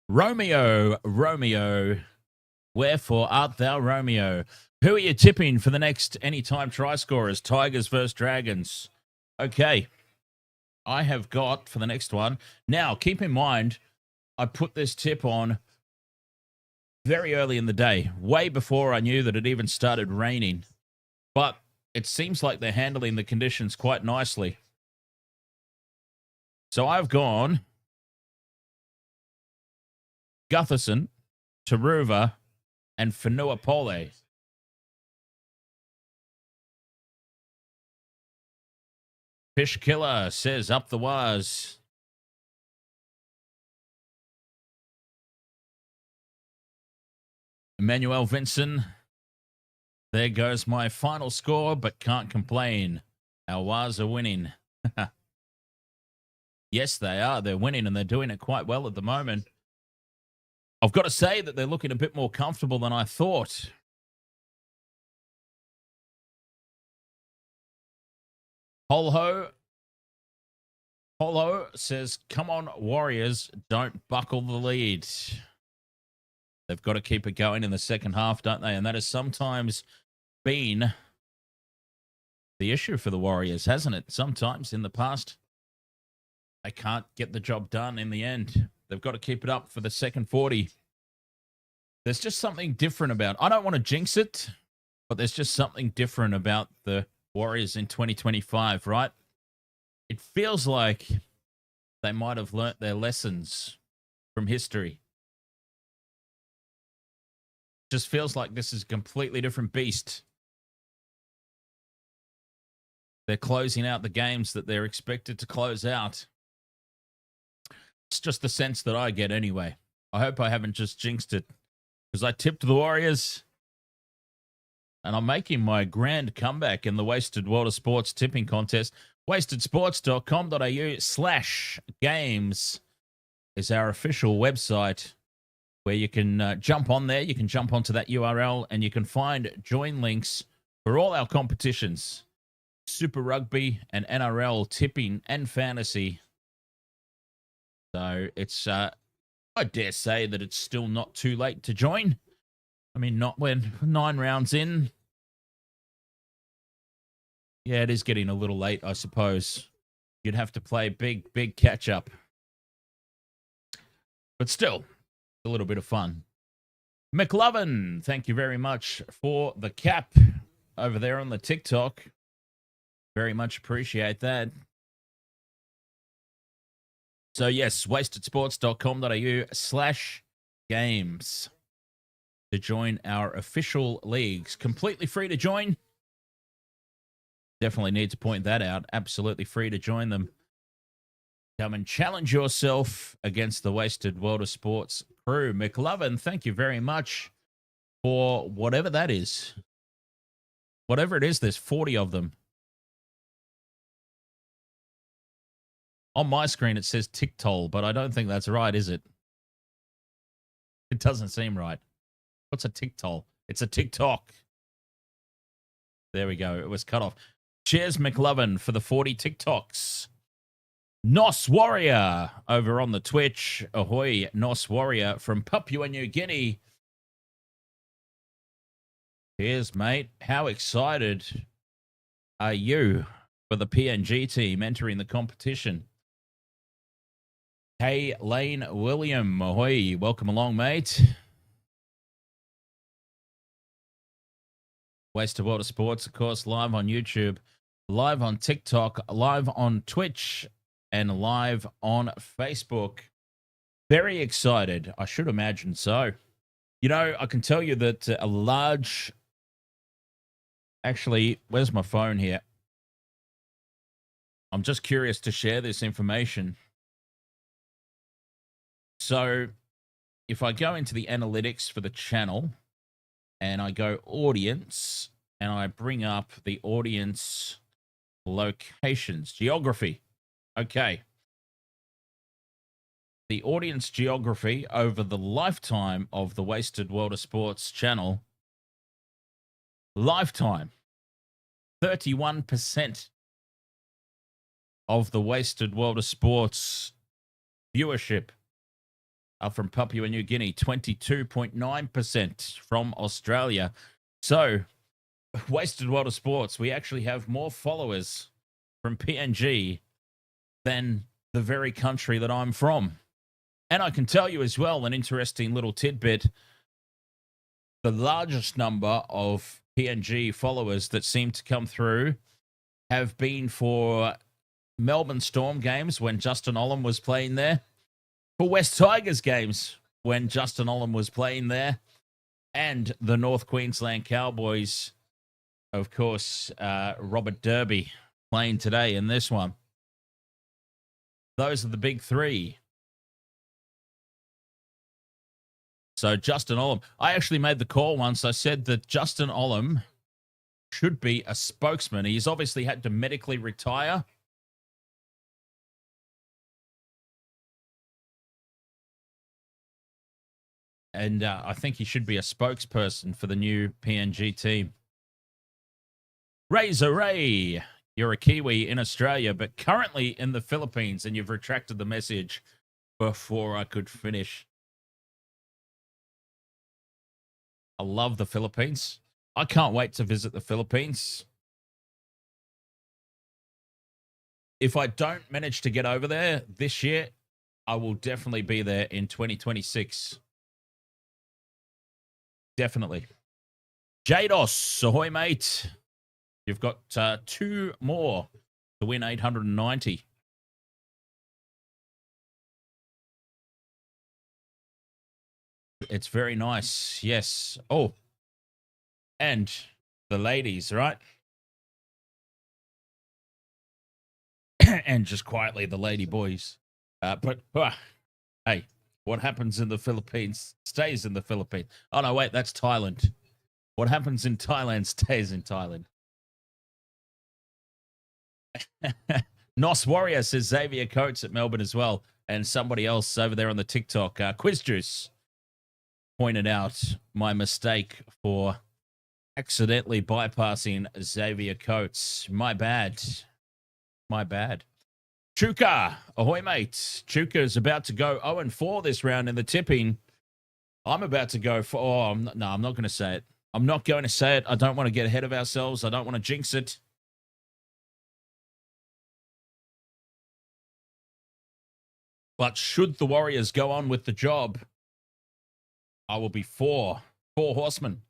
Romeo, wherefore art thou Romeo? Who are you tipping for the next anytime try scorers? Tigers versus Dragons. Okay. I have got for the next one. Now, keep in mind, I put this tip on very early in the day, way before I knew that it even started raining. But it seems like they're handling the conditions quite nicely. So I've gone Gutherson, Taruva, and Fanua-Pole. Fish Killer says up the wires. Emmanuel Vincent. There goes my final score, but can't complain. Our Wars are winning. Yes, they are. They're winning, and they're doing it quite well at the moment. I've got to say that they're looking a bit more comfortable than I thought. Holho says, come on, Warriors, don't buckle the lead. They've got to keep it going in the second half, don't they? And that has sometimes been the issue for the Warriors, hasn't it? Sometimes in the past, they can't get the job done in the end. They've got to keep it up for the second 40. There's just something different about, I don't want to jinx it, but there's just something different about the Warriors in 2025, right? It feels like they might have learnt their lessons from history. Just feels like this is a completely different beast. They're closing out the games that they're expected to close out. It's just the sense that I get anyway. I hope I haven't just jinxed it, because I tipped the Warriors, and I'm making my grand comeback in the Wasted World of Sports tipping contest. wastedsports.com.au/games is our official website where you can jump on there. You can jump onto that URL and you can find join links for all our competitions. Super Rugby and NRL tipping and fantasy. So it's, I dare say that it's still not too late to join. I mean, not when 9 rounds in. Yeah, it is getting a little late, I suppose. You'd have to play big catch up. But still, a little bit of fun. McLovin, thank you very much for the cap over there on the TikTok. Very much appreciate that. So yes, wastedsports.com.au/games to join our official leagues. Completely free to join. Definitely need to point that out. Absolutely free to join them. Come and challenge yourself against the Wasted World of Sports crew. McLovin, thank you very much for whatever that is. Whatever it is, there's 40 of them. On my screen, it says TikTok, but I don't think that's right, is it? It doesn't seem right. What's a TikTok? It's a TikTok. There we go. It was cut off. Cheers, McLovin, for the 40 TikToks. Nos Warrior over on the Twitch. Ahoy, Nos Warrior from Papua New Guinea. Cheers, mate. How excited are you for the PNG team entering the competition? Hey, Lane William. Ahoy. Welcome along, mate. Waste of World of Sports, of course, live on YouTube, live on TikTok, live on Twitch, and live on Facebook. Very excited. I should imagine so. You know, I can tell you that a large... Actually, where's my phone here? I'm just curious to share this information. So, if I go into the analytics for the channel and I go audience and I bring up the audience locations, geography. Okay. The audience geography over the lifetime of the Wasted World of Sports channel. Lifetime. 31% of the Wasted World of Sports viewership are from Papua New Guinea, 22.9% from Australia. So, Wasted World of Sports, we actually have more followers from PNG than the very country that I'm from. And I can tell you as well, an interesting little tidbit, the largest number of PNG followers that seem to come through have been for Melbourne Storm games when Justin Olam was playing there, for West Tigers games when Justin Olam was playing there, and the North Queensland Cowboys, of course, Robert Derby playing today in this one. Those are the big three. So Justin Olam, I actually made the call once. I said that Justin Olam should be a spokesman. He's obviously had to medically retire. And I think he should be a spokesperson for the new PNG team. Razor Ray, you're a Kiwi in Australia, but currently in the Philippines, and you've retracted the message before I could finish. I love the Philippines. I can't wait to visit the Philippines. If I don't manage to get over there this year, I will definitely be there in 2026. Definitely. Jados, ahoy, mate. You've got 2 more to win 890. It's very nice. Yes. Oh, and the ladies, right? And just quietly, the lady boys. Hey, what happens in the Philippines stays in the Philippines. Oh, no, wait, that's Thailand. What happens in Thailand stays in Thailand. Nos Warrior says Xavier Coates at Melbourne as well. And somebody else over there on the TikTok, Quiz Juice, pointed out my mistake for accidentally bypassing Xavier Coates. My bad. My bad. Chuka, ahoy, mate. Chuka is about to go 0-4 this round in the tipping. I'm about to go for... Oh, I'm not going to say it. I'm not going to say it. I don't want to get ahead of ourselves. I don't want to jinx it. But should the Warriors go on with the job, I will be 4 horsemen.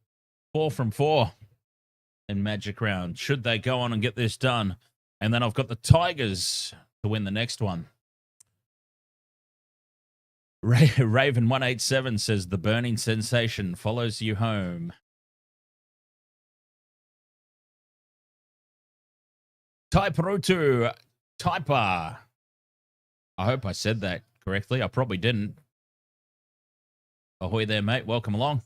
4 from 4 in Magic Round. Should they go on and get this done? And then I've got the Tigers to win the next one. Raven187 says the burning sensation follows you home. Taiparutu Taipa. I hope I said that correctly. I probably didn't. Ahoy there, mate. Welcome along.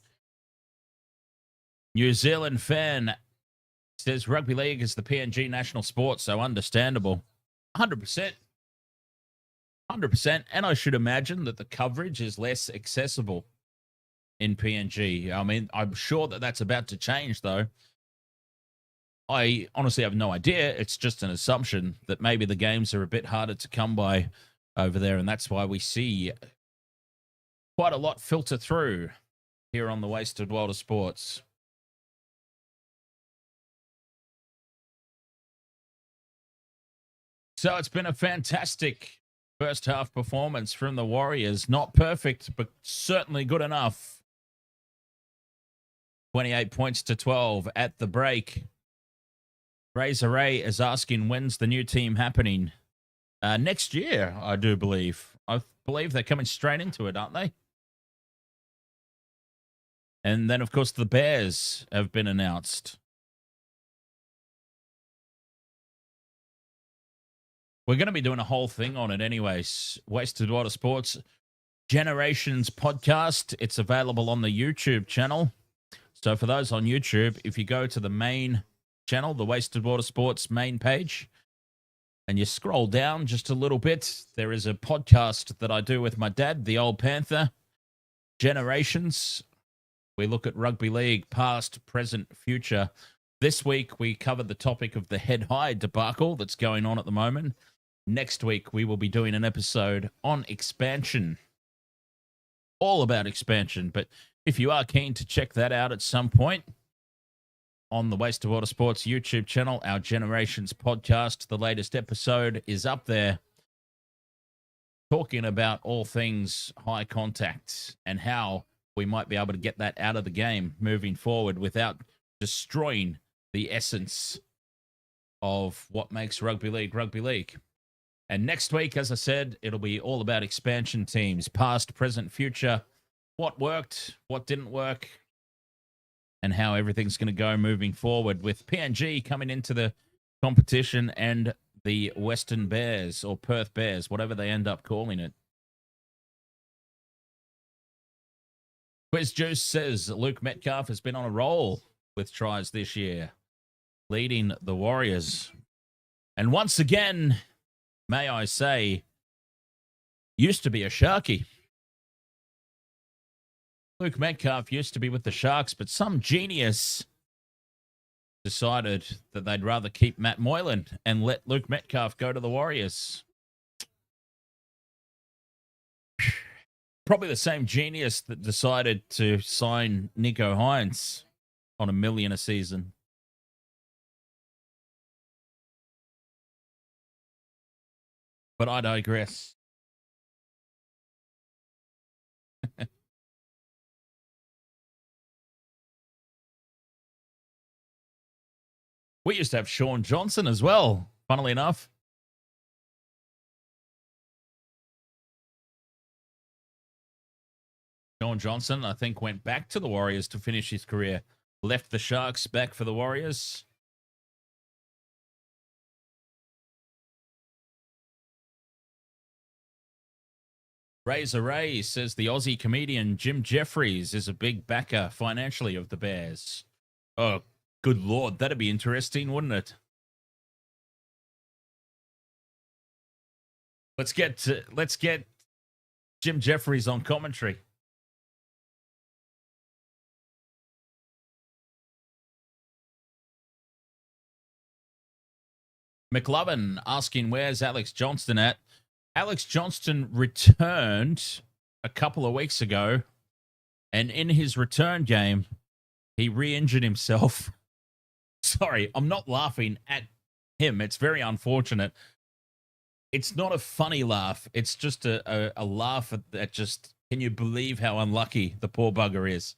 New Zealand fan says rugby league is the PNG national sport, so understandable. 100%. 100%. And I should imagine that the coverage is less accessible in PNG. I mean, I'm sure that that's about to change, though. I honestly have no idea. It's just an assumption that maybe the games are a bit harder to come by over there, and that's why we see quite a lot filter through here on the Wasted World of Sports. So it's been a fantastic First half performance from the Warriors. Not perfect, but certainly good enough. 28 points to 12 at the break. Razor Ray is asking, when's the new team happening? Next year, I do believe. I believe they're coming straight into it, aren't they? And then, of course, the Bears have been announced. We're going to be doing a whole thing on it anyways. Wasted Water Sports Generations podcast. It's available on the YouTube channel. So for those on YouTube, if you go to the main channel, the Wasted Water Sports main page, and you scroll down just a little bit, there is a podcast that I do with my dad, the Old Panther, Generations. We look at rugby league, past, present, future. This week, we covered the topic of the head high debacle that's going on at the moment. Next week, we will be doing an episode on expansion. All about expansion. But if you are keen to check that out at some point on the Waste of Water Sports YouTube channel, our Generations podcast, the latest episode is up there, talking about all things high contact and how we might be able to get that out of the game moving forward without destroying the essence of what makes rugby league rugby league. And next week, as I said, it'll be all about expansion teams, past, present, future, what worked, what didn't work, and how everything's going to go moving forward with PNG coming into the competition and the Western Bears or Perth Bears, whatever they end up calling it. Quiz Juice says Luke Metcalf has been on a roll with tries this year, leading the Warriors. And once again, may I say, used to be a Sharky. Luke Metcalf used to be with the Sharks, but some genius decided that they'd rather keep Matt Moylan and let Luke Metcalf go to the Warriors. Probably the same genius that decided to sign Nico Hines on $1 million a season. But I digress. We used to have Sean Johnson as well, funnily enough. Sean Johnson, I think, went back to the Warriors to finish his career. Left the Sharks, back for the Warriors. Razor Ray says the Aussie comedian Jim Jeffries is a big backer financially of the Bears. Oh, good Lord, that'd be interesting, wouldn't it? Let's get Jim Jeffries on commentary. McLovin asking, where's Alex Johnston at? Alex Johnston returned a couple of weeks ago, and in his return game, he re-injured himself. Sorry, I'm not laughing at him. It's very unfortunate. It's not a funny laugh. It's just a laugh at just, can you believe how unlucky the poor bugger is?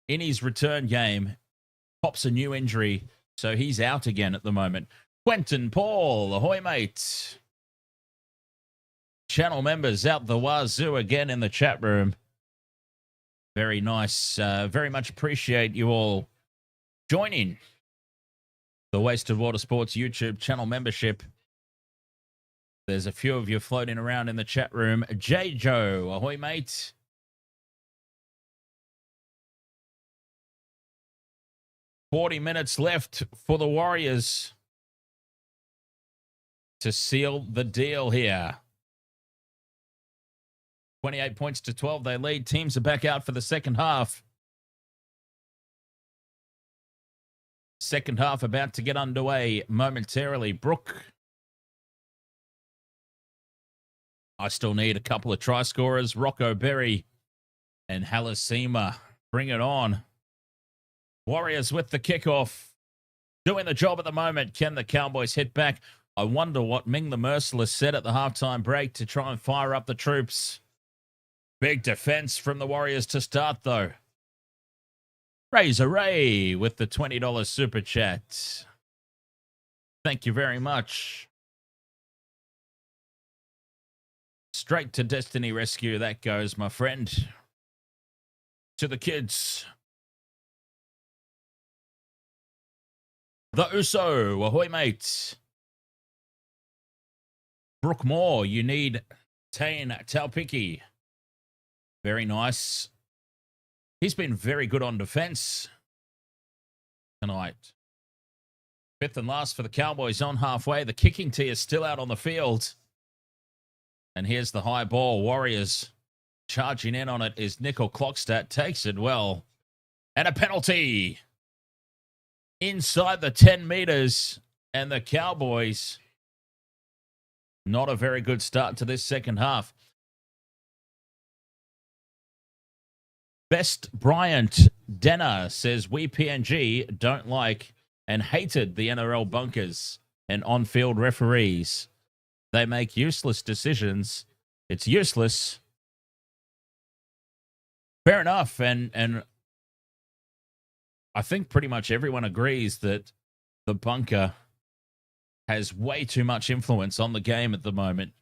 In his return game, pops a new injury, so he's out again at the moment. Quentin Paul, ahoy, mate. Channel members out the wazoo again in the chat room. Very nice. Very much appreciate you all joining the Wasted Water Sports YouTube channel membership. There's a few of you floating around in the chat room. J. Joe, ahoy, mate. "40 minutes left for the Warriors to seal the deal here. 28 points to 12. They lead. Teams are back out for the second half. Second half about to get underway momentarily. Brooke. I still need a couple of try scorers. Rocco Berry and Halasima. Bring it on. Warriors with the kickoff. Doing the job at the moment. Can the Cowboys hit back? I wonder what Ming the Merciless said at the halftime break to try and fire up the troops. Big defense from the Warriors to start, though. Razor Ray with the $20 super chat. Thank you very much. Straight to Destiny Rescue that goes, my friend. To the kids. The Uso, ahoy, mate. Brooke Moore, you need Tane Taupiki. Very nice. He's been very good on defense tonight. Fifth and last for the Cowboys on halfway. The kicking tee is still out on the field. And here's the high ball. Warriors charging in on it is Nickel Clockstadt. Takes it well. And a penalty. Inside the 10 meters. And the Cowboys, not a very good start to this second half. Best Bryant Denner says, we PNG don't like and hated the NRL bunkers and on-field referees. They make useless decisions. It's useless. Fair enough. And I think pretty much everyone agrees that the bunker has way too much influence on the game at the moment.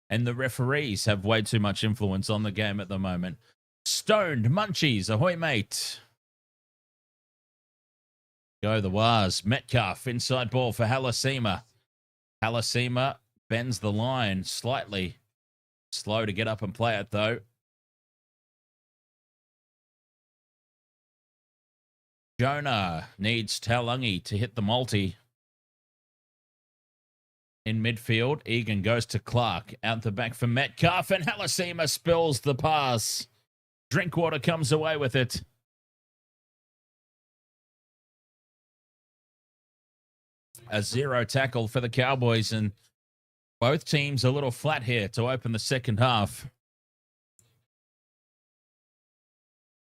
And the referees have way too much influence on the game at the moment. Stoned Munchies, ahoy, mate. Go the Wars. Metcalf, inside ball for Halasima. Halasima bends the line slightly. Slow to get up and play it, though. Jonah needs Taulungi to hit the multi. In midfield, Egan goes to Clark. Out the back for Metcalf, and Halasima spills the pass. Drinkwater comes away with it. A 0 tackle for the Cowboys, and both teams a little flat here to open the second half.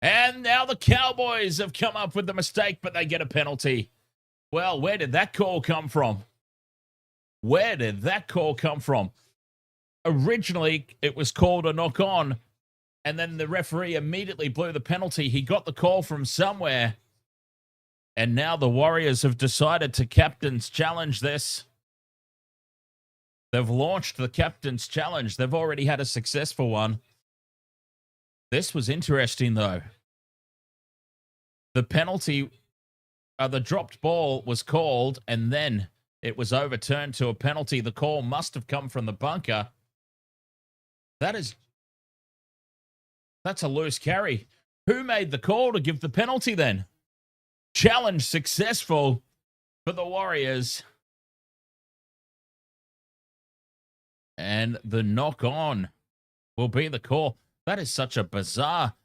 And now the Cowboys have come up with the mistake, but they get a penalty. Well, where did that call come from? Where did that call come from? Originally, it was called a knock-on, and then the referee immediately blew the penalty. He got the call from somewhere. And now the Warriors have decided to captain's challenge this. They've launched the captain's challenge. They've already had a successful one. This was interesting, though. The penalty, the dropped ball was called, and then it was overturned to a penalty. The call must have come from the bunker. That's a loose carry. Who made the call to give the penalty then? Challenge successful for the Warriors. And the knock-on will be the call. That is such a bizarre.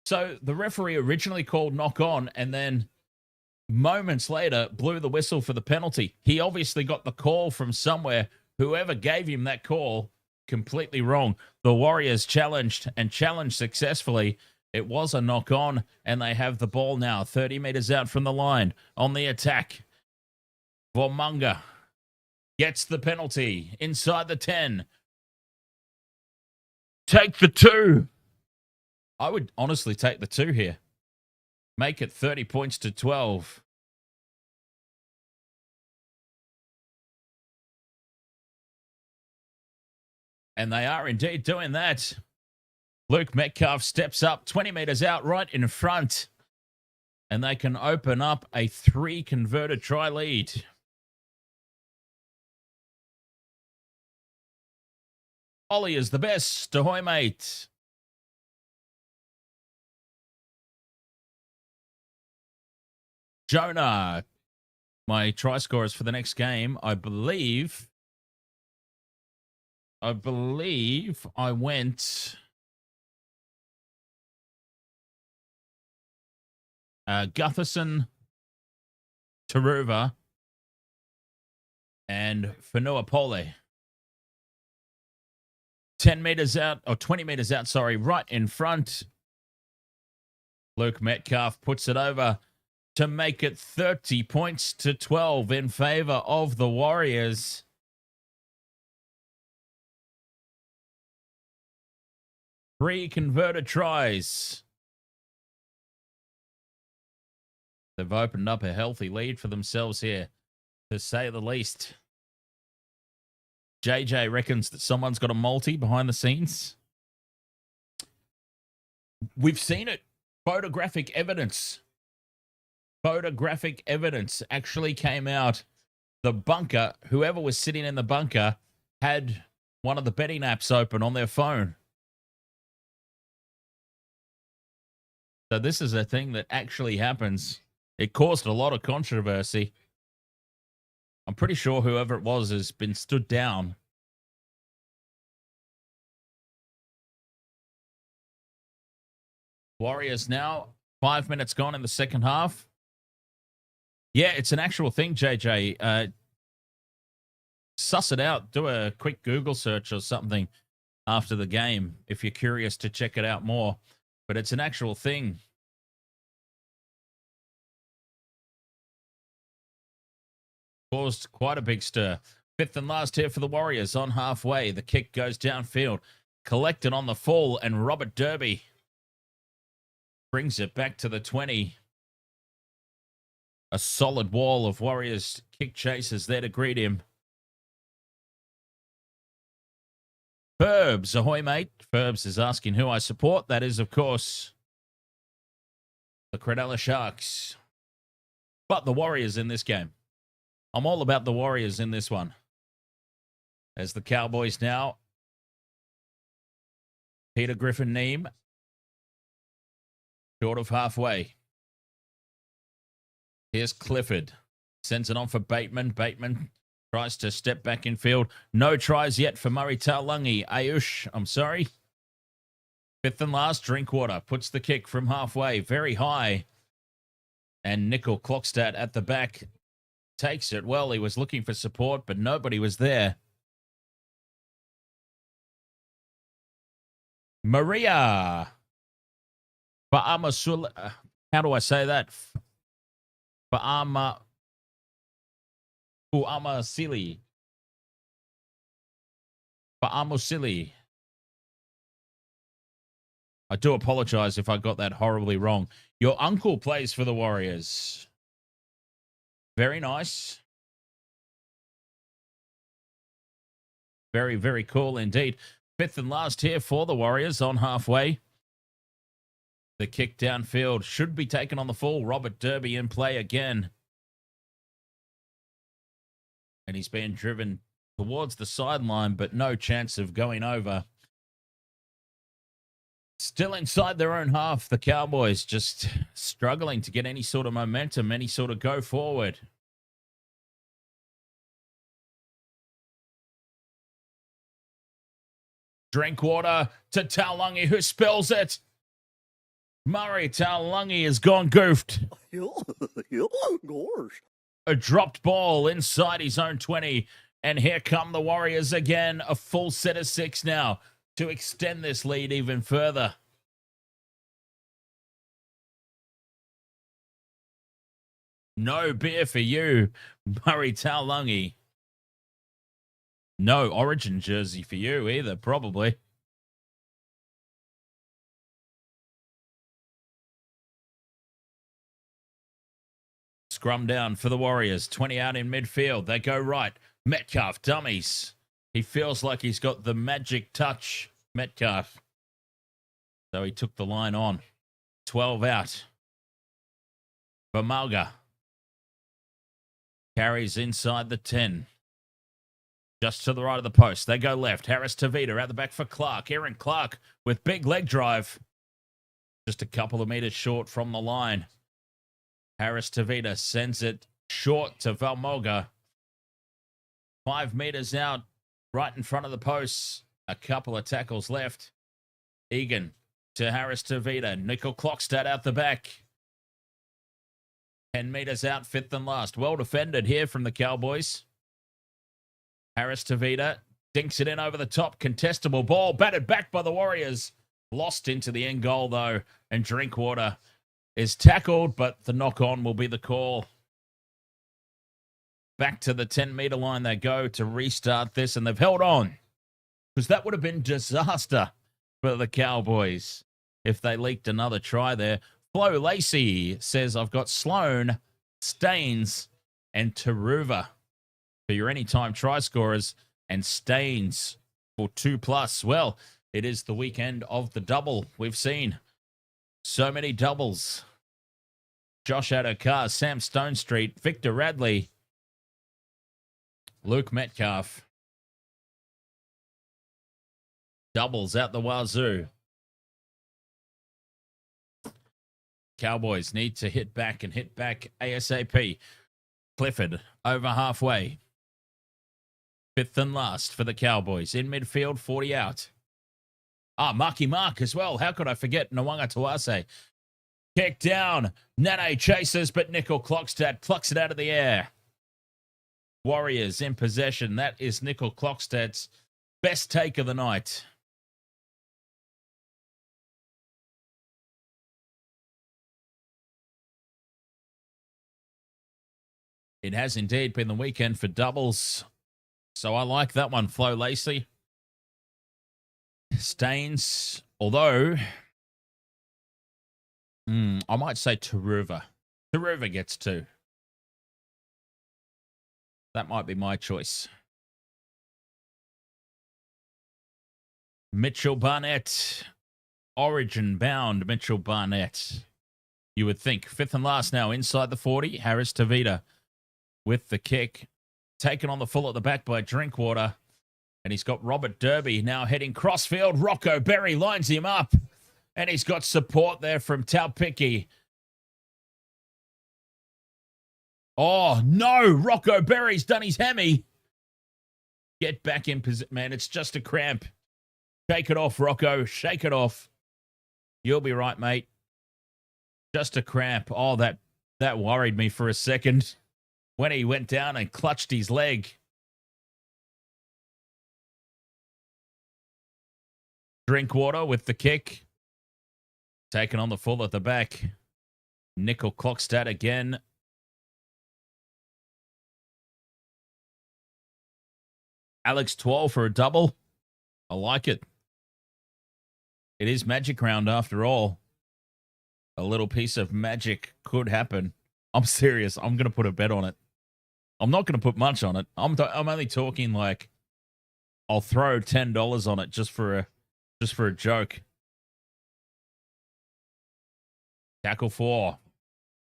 So the referee originally called knock-on and then moments later blew the whistle for the penalty. He obviously got the call from somewhere. Whoever gave him that call, completely wrong. The Warriors challenged and challenged successfully. It was a knock-on, and they have the ball now 30 meters out from the line on the attack. Vormunga gets the penalty inside the 10. Take the 2. I would honestly take the 2 here. Make it 30 points to 12. And they are indeed doing that. Luke Metcalf steps up 20 meters out right in front. And they can open up a 3 converted try lead. Ollie is the best. Ahoy, mate. Jonah. My try scorers for the next game, I believe I went Gutherson, Taruva, and Fanuapole. 10 meters out, or 20 meters out, sorry, right in front. Luke Metcalf puts it over. to make it 30 points to 12 in favor of the Warriors. Three converted tries. They've opened up a healthy lead for themselves here, to say the least. JJ reckons that someone's got a multi behind the scenes. We've seen it. Photographic evidence. Photographic evidence actually came out. The bunker, whoever was sitting in the bunker, had one of the betting apps open on their phone. So this is a thing that actually happens. It caused a lot of controversy. I'm pretty sure whoever it was has been stood down. Warriors now, 5 minutes gone in the second half. Yeah, it's an actual thing, JJ. Suss it out. Do a quick Google search or something after the game if you're curious to check it out more. But it's an actual thing. Caused quite a big stir. Fifth and last here for the Warriors on halfway. The kick goes downfield. Collected on the fall, and Robert Derby brings it back to the 20. A solid wall of Warriors kick chasers there to greet him. Ferbs, ahoy, mate. Ferbs is asking who I support. That is, of course, the Cronulla Sharks. But the Warriors in this game. I'm all about the Warriors in this one. As the Cowboys now. Peter Griffin Neem. Short of halfway. Here's Clifford. Sends it on for Bateman. Bateman tries to step back in field. No tries yet for Murray Taulagi. Ayush, I'm sorry. Fifth and last, Drinkwater puts the kick from halfway. Very high. And Nickel Clockstad at the back takes it. Well, he was looking for support, but nobody was there. Maria. Ba'amasula. How do I say that? Ba'amasili. Ba'amusili. I do apologize if I got that horribly wrong. Your uncle plays for the Warriors. Very nice. Very, very cool indeed. Fifth and last here for the Warriors on halfway. The kick downfield should be taken on the full. Robert Derby in play again. And he's being driven towards the sideline, but no chance of going over. Still inside their own half, the Cowboys just struggling to get any sort of momentum, any sort of go forward. Drinkwater to Taulagi, who spills it. Murray Taulagi has gone goofed. A dropped ball inside his own 20. And here come the Warriors again. A full set of 6 now to extend this lead even further. No beer for you, Murray Taulagi. No Origin jersey for you either, probably. Scrum down for the Warriors. 20 out in midfield. They go right. Metcalf, dummies. He feels like he's got the magic touch, Metcalf. So he took the line on. 12 out. Bamalga. Carries inside the 10. Just to the right of the post. They go left. Harris Tavita at the back for Clark. Aaron Clark with big leg drive. Just a couple of meters short from the line. Harris Tavita sends it short to Valmoga. 5 meters out, right in front of the posts. A couple of tackles left. Egan to Harris Tavita. Nickel Clockstad out the back. 10 meters out, fifth and last. Well defended here from the Cowboys. Harris Tavita dinks it in over the top. Contestable ball, batted back by the Warriors. Lost into the end goal, though. And Drinkwater is tackled, but the knock-on will be the call. Back to the 10-meter line they go to restart this, and they've held on. Because that would have been disaster for the Cowboys if they leaked another try there. Flo Lacey says, I've got Sloan, Staines, and Taruva for your anytime try scorers, and Staines for 2+. Well, it is the weekend of the double. We've seen so many doubles. Josh Adokar, Sam Stonestreet, Victor Radley, Luke Metcalf. Doubles out the wazoo. Cowboys need to hit back and hit back ASAP. Clifford over halfway. Fifth and last for the Cowboys. In midfield, 40 out. Marky Mark as well. How could I forget Nwanga Tuase? Kick down. Nane chases, but Nickel Clockstad plucks it out of the air. Warriors in possession. That is Nickel Clockstad's best take of the night. It has indeed been the weekend for doubles. So I like that one, Flo Lacey. Staines, although I might say Taruva. Taruva gets 2. That might be my choice. Mitchell Barnett. Origin bound Mitchell Barnett. You would think. Fifth and last now inside the 40. Harris Tavita with the kick. Taken on the full at the back by Drinkwater. And he's got Robert Derby now heading crossfield. Rocco Berry lines him up. And he's got support there from Taupiki. Oh, no. Rocco Berry's done his hammy. Get back in position. Man, it's just a cramp. Shake it off, Rocco. Shake it off. You'll be right, mate. Just a cramp. Oh, that worried me for a second when he went down and clutched his leg. Drinkwater with the kick. Taken on the full at the back. Nickel Clockstad again. Alex 12 for a double. I like it. It is magic round after all. A little piece of magic could happen. I'm serious. I'm going to put a bet on it. I'm not going to put much on it. I'm only talking like I'll throw $10 on it just for a joke. Tackle 4.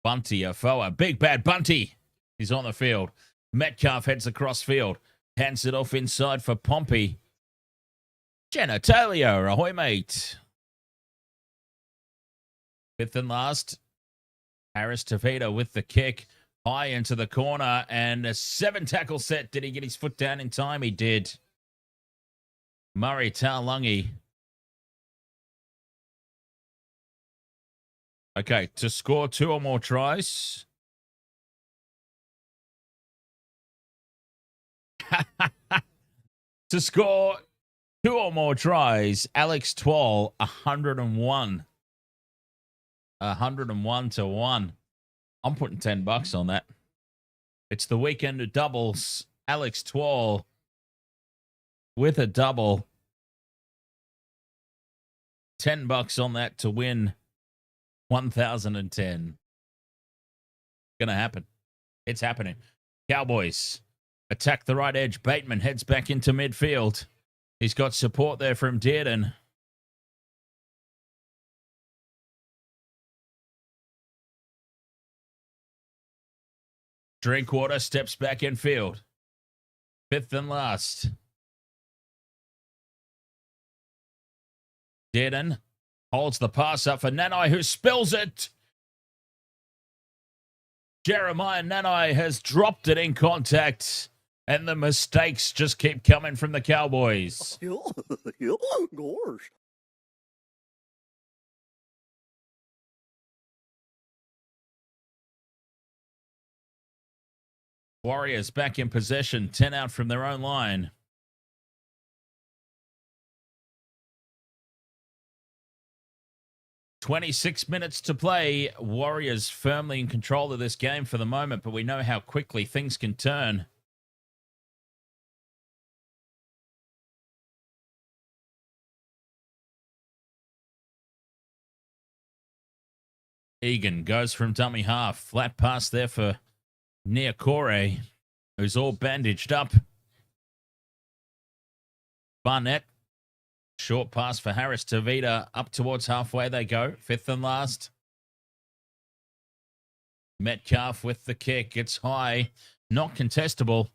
Bunty, Afoa. Big bad Bunty. He's on the field. Metcalf heads across field. Hands it off inside for Pompey. Genitalia, ahoy, mate. Fifth and last. Harris Tavita with the kick. High into the corner. And a 7-tackle set. Did he get his foot down in time? He did. Murray Taulungi. Okay, to score 2 or more tries. To score 2 or more tries, Alex Twall, 101. 101 to 1. I'm putting $10 on that. It's the weekend of doubles. Alex Twall with a double. $10 on that to win 1,010. Gonna happen. It's happening. Cowboys attack the right edge. Bateman heads back into midfield. He's got support there from Dearden. Drinkwater steps back in field. Fifth and last. Dearden holds the pass up for Nanai, who spills it. Jeremiah Nanai has dropped it in contact, and the mistakes just keep coming from the Cowboys. Gosh. Warriors back in possession, 10 out from their own line. 26 minutes to play. Warriors firmly in control of this game for the moment, but we know how quickly things can turn. Egan goes from dummy half. Flat pass there for Niokore, who's all bandaged up. Barnett. Short pass for Harris Tavita. Up towards halfway they go. Fifth and last. Metcalf with the kick. It's high. Not contestable.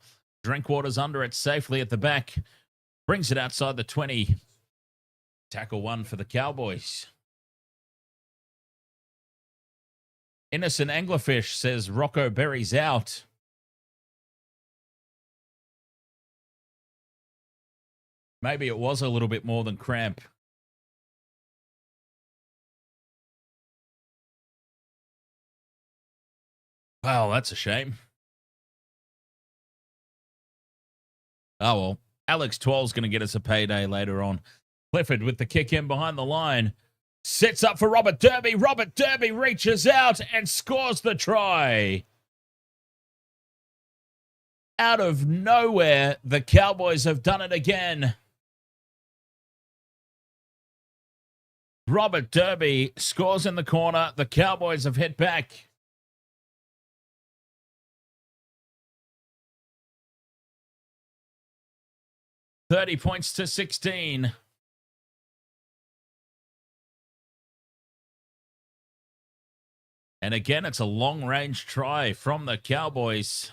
Drinkwater's under it safely at the back. Brings it outside the 20. Tackle one for the Cowboys. Innocent Anglerfish says Rocco Berry's out. Maybe it was a little bit more than cramp. Wow, that's a shame. Oh, well. Alex Twall's going to get us a payday later on. Clifford with the kick in behind the line. Sets up for Robert Derby. Robert Derby reaches out and scores the try. Out of nowhere, the Cowboys have done it again. Robert Derby scores in the corner. The Cowboys have hit back. $30 points to 16. And again, it's a long-range try from the Cowboys.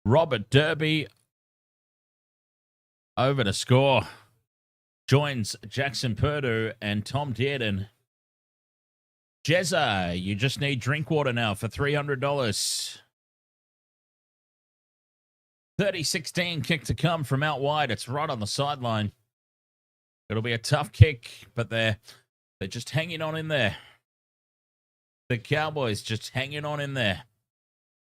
Robert Derby over to score. Joins Jackson Purdue and Tom Dearden. Jezza, you just need Drinkwater now for $300. 30-16 kick to come from out wide. It's right on the sideline. It'll be a tough kick, but they're just hanging on in there. The Cowboys just hanging on in there.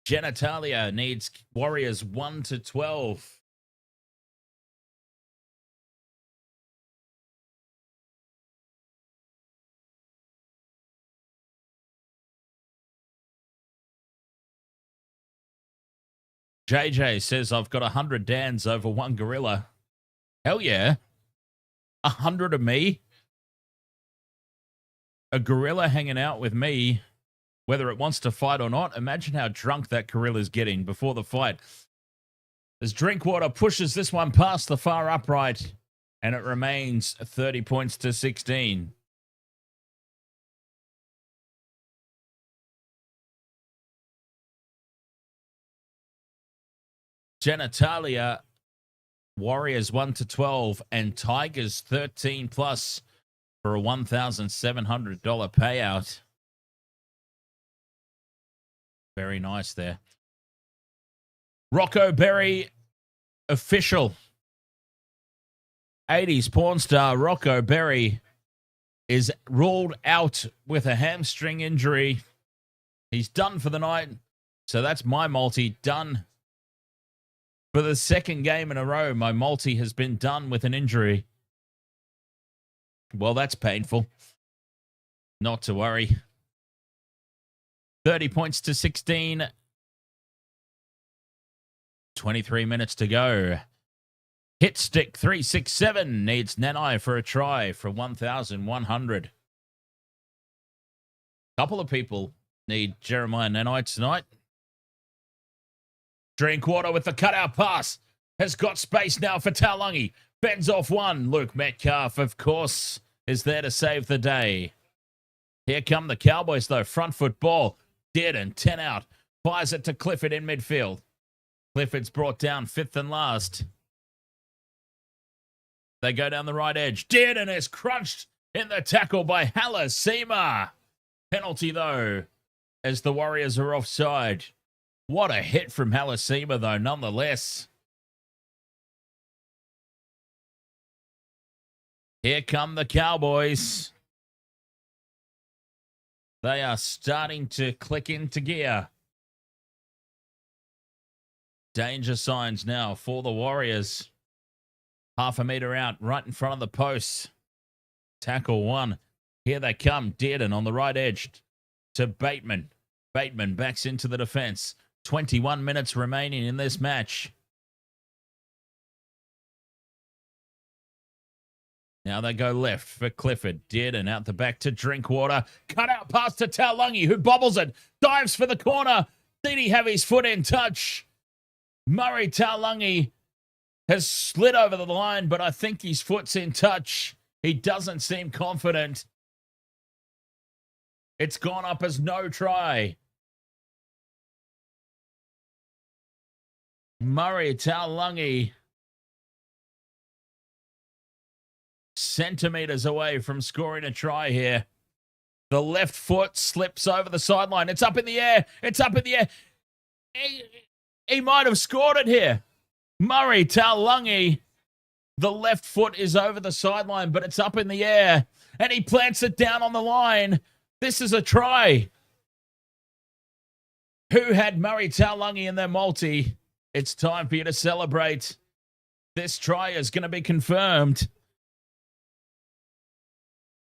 Genitalia needs Warriors 1 to 12. JJ says, I've got 100 Dans over one gorilla. Hell yeah. 100 of me. A gorilla hanging out with me, whether it wants to fight or not. Imagine how drunk that gorilla's getting before the fight. As Drinkwater pushes this one past the far upright, and it remains 30 points to 16. Genitalia, Warriors 1 to 12, and Tigers 13 plus for a $1,700 payout. Very nice there. Rocco Berry, official. 80s porn star Rocco Berry is ruled out with a hamstring injury. He's done for the night. So that's my multi done. For the second game in a row, my multi has been done with an injury. Well, that's painful. Not to worry. 30 points to 16. 23 minutes to go. Hit stick 367 needs Nanai for a try for 1,100. Couple of people need Jeremiah Nanai tonight. Drinkwater with the cutout pass. Has got space now for Taulagi. Bends off one. Luke Metcalf, of course, is there to save the day. Here come the Cowboys, though. Front foot ball. Dearden, 10 out. Fires it to Clifford in midfield. Clifford's brought down fifth and last. They go down the right edge. Dearden is crunched in the tackle by Halasima. Penalty, though, as the Warriors are offside. What a hit from Halasima, though, nonetheless. Here come the Cowboys. They are starting to click into gear. Danger signs now for the Warriors. Half a metre out, right in front of the post. Tackle one. Here they come. Dearden on the right edge to Bateman. Bateman backs into the defence. 21 minutes remaining in this match. Now they go left for Clifford. Dearden out the back to Drinkwater. Cut out pass to Taulungi, who bobbles it. Dives for the corner. Did he have his foot in touch? Murray Taulungi has slid over the line, but I think his foot's in touch. He doesn't seem confident. It's gone up as no try. Murray Taulungi centimetres away from scoring a try here. The left foot slips over the sideline. It's up in the air. It's up in the air. He might have scored it here. Murray Taulungi. The left foot is over the sideline, but it's up in the air. And he plants it down on the line. This is a try. Who had Murray Taulungi in their multi? It's time for you to celebrate. This try is going to be confirmed.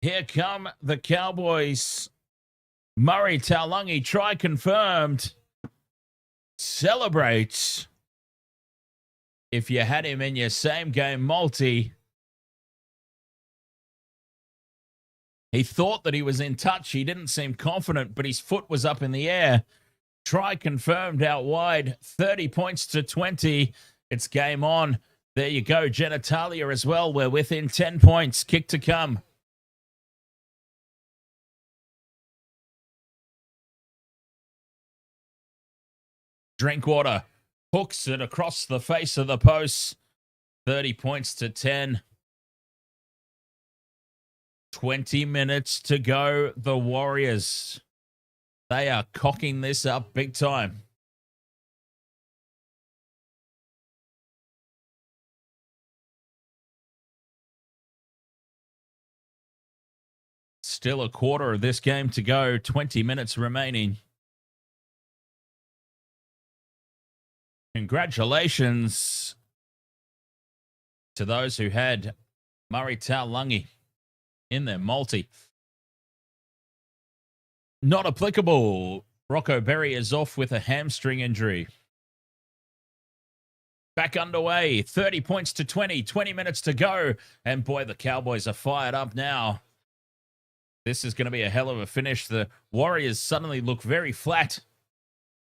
Here come the Cowboys. Murray Taulungi, try confirmed. Celebrates. If you had him in your same game multi, he thought that he was in touch. He didn't seem confident, but his foot was up in the air. Try confirmed out wide. 30 points to 20. It's game on. There you go. Genitalia as well. We're within 10 points. Kick to come. Drinkwater hooks it across the face of the post. 30 points to 10. 20 minutes to go. The Warriors, they are cocking this up big time. Still a quarter of this game to go. 20 minutes remaining. Congratulations to those who had Murray Taulungi in their multi. Not applicable. Rocco Berry is off with a hamstring injury. Back underway. 30 points to 20. 20 minutes to go. And boy, the Cowboys are fired up now. This is going to be a hell of a finish. The Warriors suddenly look very flat.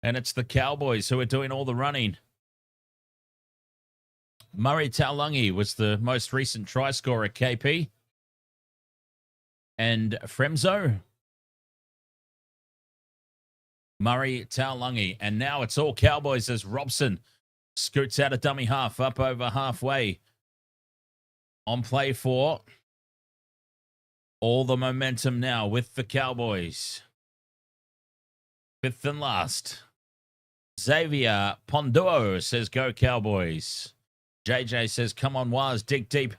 And it's the Cowboys who are doing all the running. Murray Taulungi was the most recent try scorer, KP. And Fremzo. Murray Taulungi. And now it's all Cowboys as Robson scoots out a dummy half up over halfway. On play 4. All the momentum now with the Cowboys. Fifth and last. Xavier Ponduo says, go Cowboys. JJ says, come on, Waz, dig deep.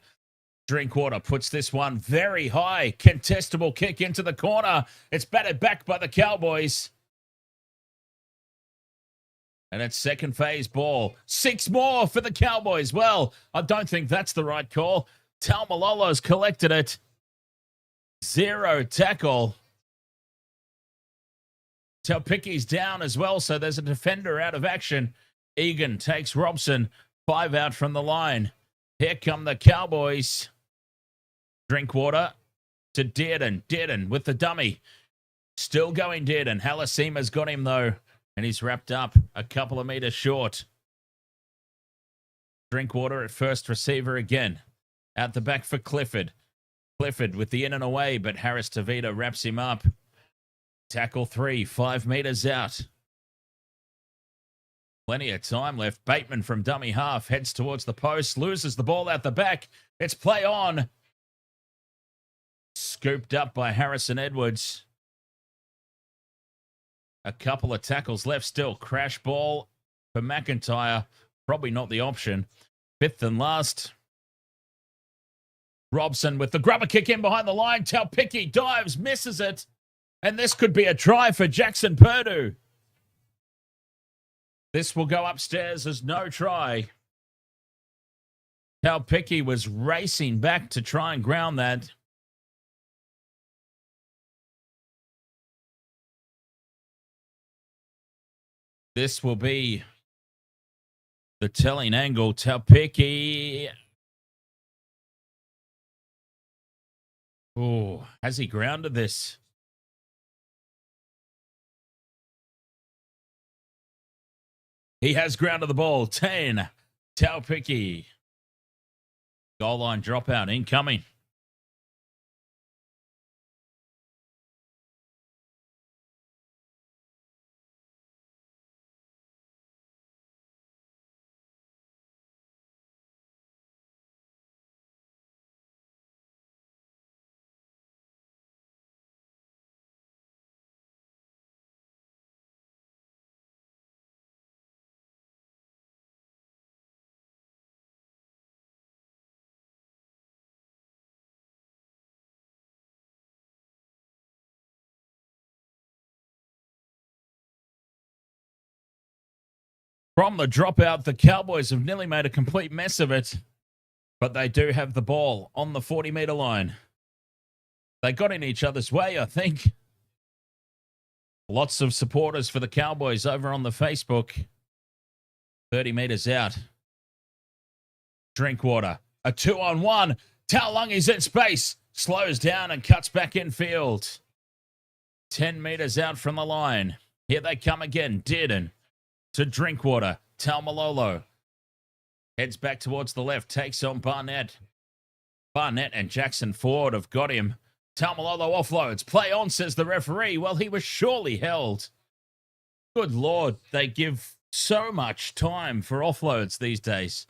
Drinkwater puts this one very high. Contestable kick into the corner. It's batted back by the Cowboys. And it's second phase ball. 6 more for the Cowboys. Well, I don't think that's the right call. Taumalolo's collected it. 0 tackle. Taupicki's down as well, so there's a defender out of action. Egan takes Robson. 5 out from the line. Here come the Cowboys. Drinkwater to Dearden. Dearden with the dummy. Still going Dearden. Halasima's got him though. And he's wrapped up a couple of meters short. Drinkwater at first receiver again. Out the back for Clifford. Clifford with the in and away, but Harris Tavita wraps him up. Tackle 3, 5 meters out. Plenty of time left. Bateman from dummy half heads towards the post, loses the ball out the back. It's play on. Scooped up by Harrison Edwards. A couple of tackles left still. Crash ball for McIntyre. Probably not the option. Fifth and last. Robson with the grubber kick in behind the line. Taupicki dives, misses it. And this could be a try for Jackson Purdue. This will go upstairs as no try. Talpicki was racing back to try and ground that. This will be the telling angle. Talpicki. Oh, has he grounded this? He has grounded the ball. 10. Talpicki. Goal line dropout incoming. From the dropout, the Cowboys have nearly made a complete mess of it, but they do have the ball on the 40-meter line. They got in each other's way, I think. Lots of supporters for the Cowboys over on the Facebook. 30 meters out. Drinkwater. A 2-on-1. Taulungi's in space. Slows down and cuts back in field. 10 meters out from the line. Here they come again. Dearden to Drinkwater. Taumalolo heads back towards the left. Takes on Barnett. Barnett and Jackson Ford have got him. Taumalolo offloads. Play on, says the referee. Well, he was surely held. Good Lord, they give so much time for offloads these days.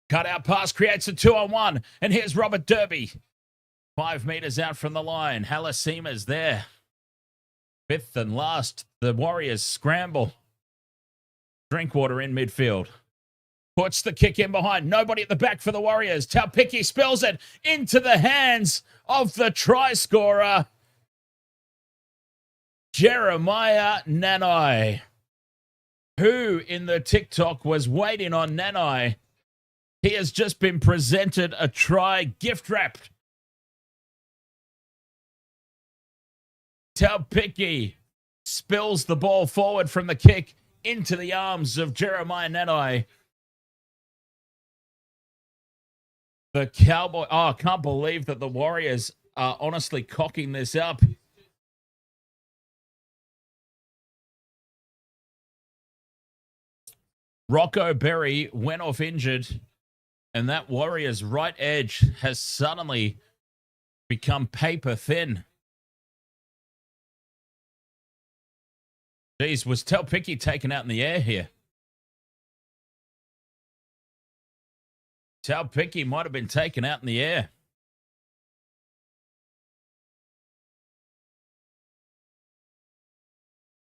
Cut out pass creates a 2-on-1. And here's Robert Derby. 5 meters out from the line. Halasima's there. Fifth and last, the Warriors scramble. Drinkwater in midfield. Puts the kick in behind. Nobody at the back for the Warriors. Talpicki spills it into the hands of the try scorer, Jeremiah Nanai, who in the TikTok was waiting on Nanai. He has just been presented a try gift wrapped. Talpicki spills the ball forward from the kick into the arms of Jeremiah Nanai. The Cowboy. Oh, I can't believe that the Warriors are honestly cocking this up. Rocco Berry went off injured, and that Warriors right edge has suddenly become paper thin. Geez, was Talpicki taken out in the air here? Talpicki might have been taken out in the air.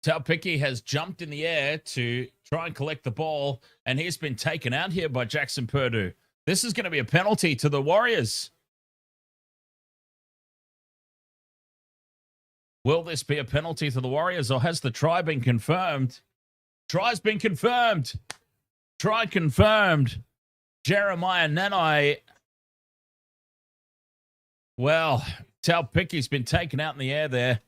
Talpicki has jumped in the air to try and collect the ball, and he's been taken out here by Jackson Purdue. This is going to be a penalty to the Warriors. Will this be a penalty to the Warriors, or has the try been confirmed? Try's been confirmed. Try confirmed. Jeremiah Nanai. Well, Talpicki's been taken out in the air there.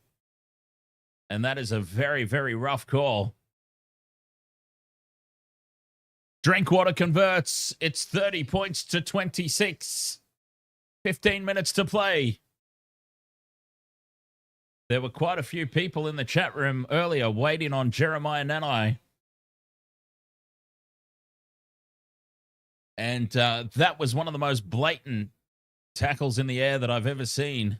And that is a very, very rough call. Drinkwater converts. It's 30 points to 26. 15 minutes to play. There were quite a few people in the chat room earlier waiting on Jeremiah Nanai. And that was one of the most blatant tackles in the air that I've ever seen.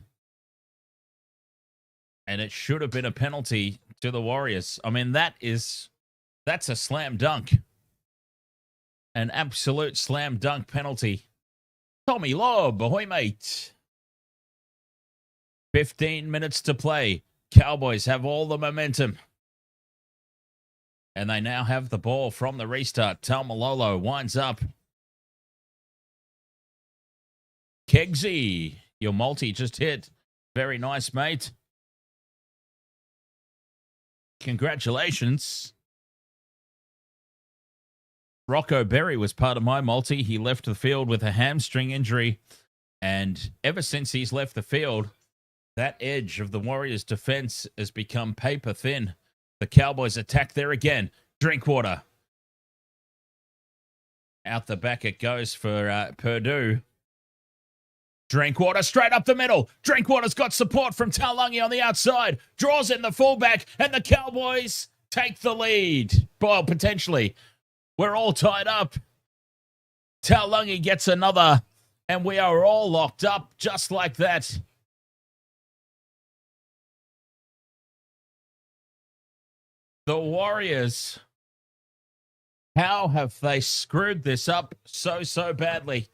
And it should have been a penalty to the Warriors. I mean, that's a slam dunk. An absolute slam dunk penalty. Tommy Lobb, ahoy, mate. 15 minutes to play. Cowboys have all the momentum. And they now have the ball from the restart. Taumalolo winds up. Kegsy, your multi just hit. Very nice, mate. Congratulations. Rocco Berry was part of my multi. He left the field with a hamstring injury. And ever since he's left the field, that edge of the Warriors' defense has become paper thin. The Cowboys attack there again. Drinkwater. Out the back it goes for Purdue. Drinkwater straight up the middle. Drinkwater's got support from Taulagi on the outside. Draws in the fullback, and the Cowboys take the lead. Well, potentially. We're all tied up. Taulagi gets another, and we are all locked up just like that. The Warriors, how have they screwed this up so badly?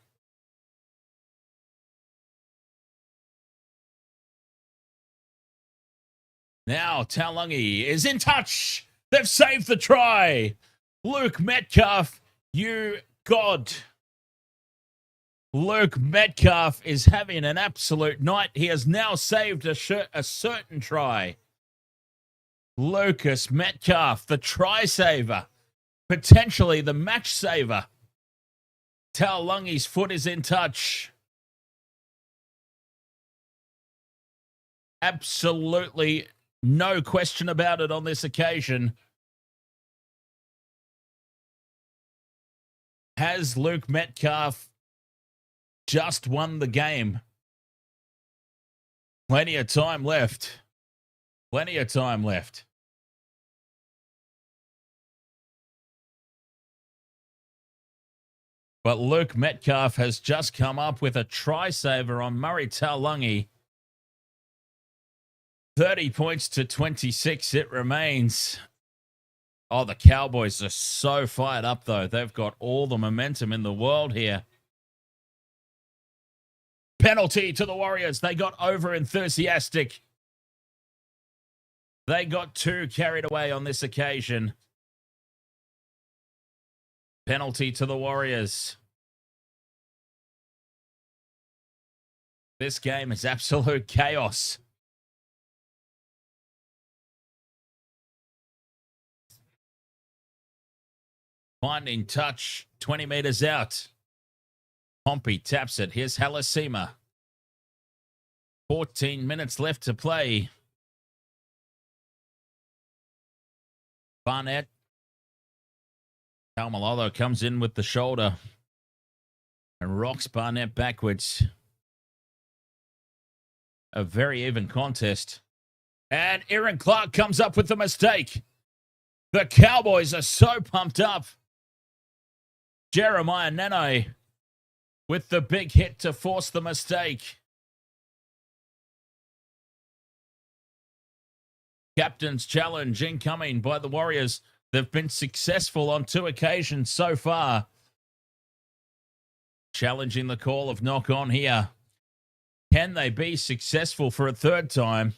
Now Taulagi is in touch. They've saved the try. Luke Metcalf, you God. Luke Metcalf is having an absolute night. He has now saved a certain try. Lucas Metcalf, the try saver. Potentially the match saver. Taulagi's foot is in touch. Absolutely no question about it on this occasion. Has Luke Metcalf just won the game? Plenty of time left. Plenty of time left. But Luke Metcalf has just come up with a try saver on Murray Taulagi. 30 points to 26 it remains. Oh, the Cowboys are so fired up, though. They've got all the momentum in the world here. Penalty to the Warriors. They got over-enthusiastic. They got too carried away on this occasion. Penalty to the Warriors. This game is absolute chaos. Finding touch, 20 meters out. Pompey taps it. Here's Halasima. 14 minutes left to play. Barnett. Taumalolo comes in with the shoulder and rocks Barnett backwards. A very even contest. And Aaron Clark comes up with the mistake. The Cowboys are so pumped up. Jeremiah Nene with the big hit to force the mistake. Captain's challenge incoming by the Warriors. They've been successful on 2 occasions so far. Challenging the call of knock on here. Can they be successful for a 3rd time?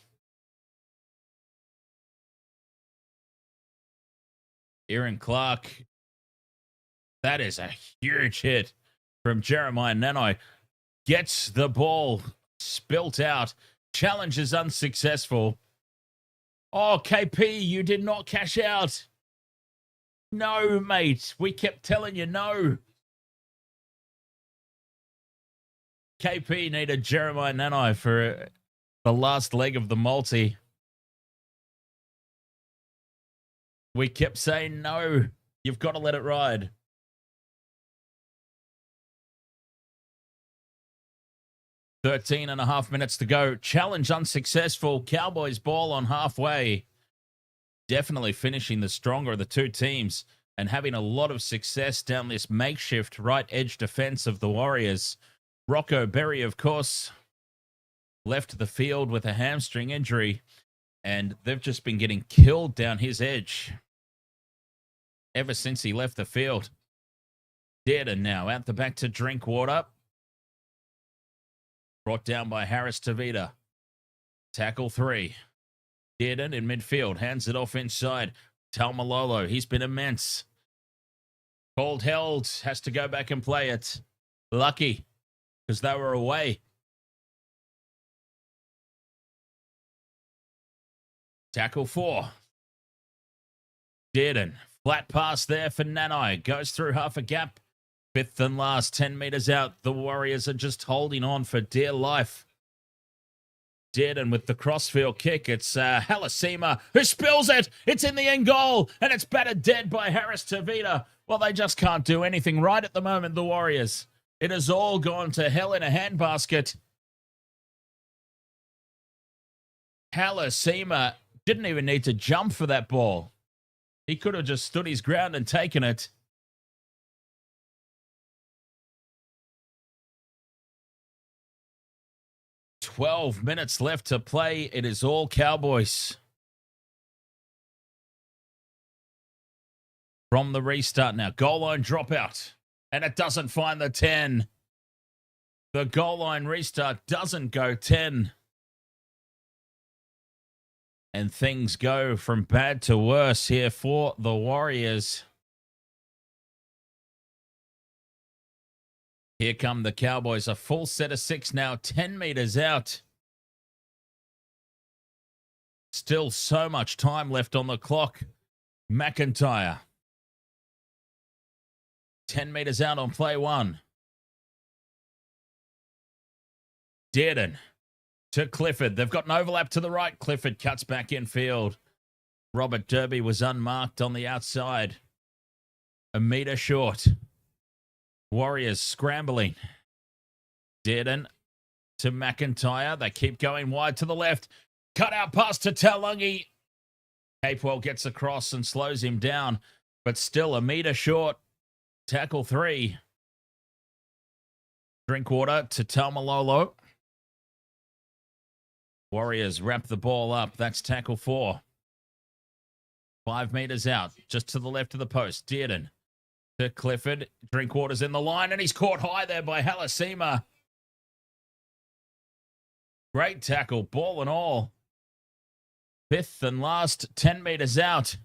Aaron Clark. That is a huge hit from Jeremiah Nene. Gets the ball spilt out. Challenge is unsuccessful. Oh, KP, you did not cash out. No, mate. We kept telling you no. KP needed Jeremiah Nene for the last leg of the multi. We kept saying no. You've got to let it ride. Thirteen and a half minutes to go. Challenge unsuccessful. Cowboys ball on halfway. Definitely finishing the stronger of the 2 teams and having a lot of success down this makeshift right edge defense of the Warriors. Rocco Berry, of course, left the field with a hamstring injury, and they've just been getting killed down his edge ever since he left the field. Dearden now out the back to Drinkwater. Brought down by Harris Tavita. Tackle 3. Dearden in midfield. Hands it off inside. Taumalolo. He's been immense. Called held. Has to go back and play it. Lucky. Because they were away. Tackle 4. Dearden. Flat pass there for Nanai. Goes through half a gap. Fifth and last, 10 metres out. The Warriors are just holding on for dear life. Dearden with the crossfield kick. It's Halasima who spills it. It's in the end goal, and it's battered dead by Harris Tavita. Well, they just can't do anything right at the moment, the Warriors. It has all gone to hell in a handbasket. Halasima didn't even need to jump for that ball. He could have just stood his ground and taken it. "12 minutes left to play. It is all Cowboys." From the restart now. Goal line dropout. And it doesn't find the 10. The goal line restart doesn't go 10. And things go from bad to worse here for the Warriors. Here come the Cowboys. A full set of 6 now, 10 metres out. Still so much time left on the clock. McIntyre. 10 metres out on play 1. Dearden to Clifford. They've got an overlap to the right. Clifford cuts back in field. Robert Derby was unmarked on the outside. A metre short. Warriors scrambling. Dearden to McIntyre. They keep going wide to the left. Cut out pass to Taulungi. Capewell gets across and slows him down, but still a metre short. Tackle 3. Drinkwater to Taumalolo. Warriors wrap the ball up. That's tackle 4. 5 metres out, just to the left of the post. Dearden to Clifford. Drinkwater's in the line, and he's caught high there by Halasima. Great tackle, ball and all. 5th and last, 10 metres out.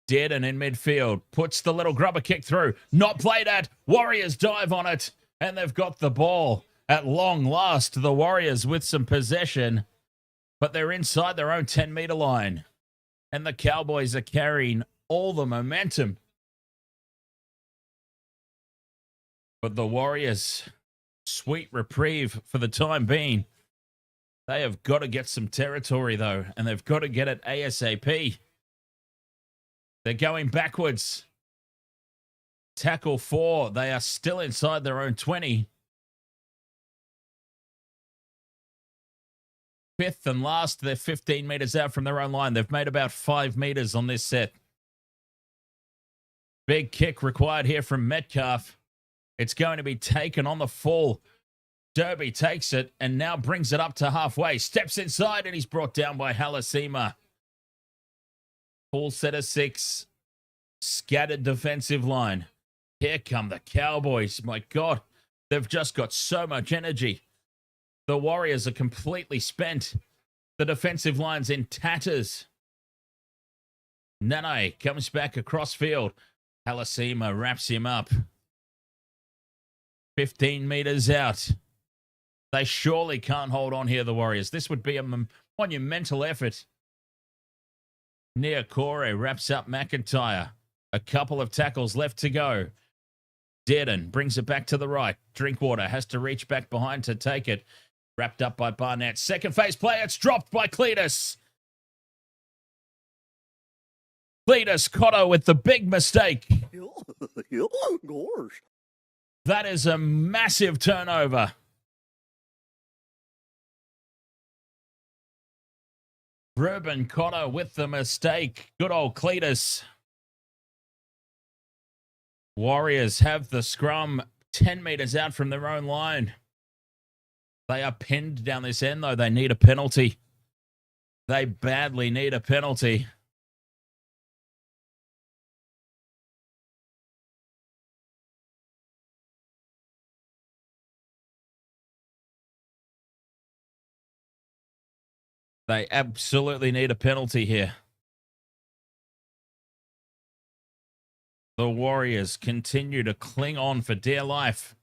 Dearden in midfield. Puts the little grubber kick through. Not played at. Warriors dive on it, and they've got the ball. At long last, the Warriors with some possession, but they're inside their own 10-metre line. And the Cowboys are carrying all the momentum. But the Warriors, sweet reprieve for the time being. They have got to get some territory, though, and they've got to get it ASAP. They're going backwards. Tackle 4. They are still inside their own 20. 5th and last, they're 15 metres out from their own line. They've made about 5 metres on this set. Big kick required here from Metcalf. It's going to be taken on the full. Derby takes it and now brings it up to halfway. Steps inside and he's brought down by Halasima. Full set of 6. Scattered defensive line. Here come the Cowboys. My God, they've just got so much energy. The Warriors are completely spent. The defensive line's in tatters. Nane comes back across field. Halasima wraps him up. 15 metres out. They surely can't hold on here, the Warriors. This would be a monumental effort. Niokore wraps up McIntyre. A couple of tackles left to go. Dearden brings it back to the right. Drinkwater has to reach back behind to take it. Wrapped up by Barnett. Second phase play. It's dropped by Cletus. Cletus Cotto with the big mistake. Gosh. That is a massive turnover. Ruben Cotto with the mistake. Good old Cletus. Warriors have the scrum 10 metres out from their own line. They are pinned down this end, though. They need a penalty. They badly need a penalty. They absolutely need a penalty here. The Warriors continue to cling on for dear life.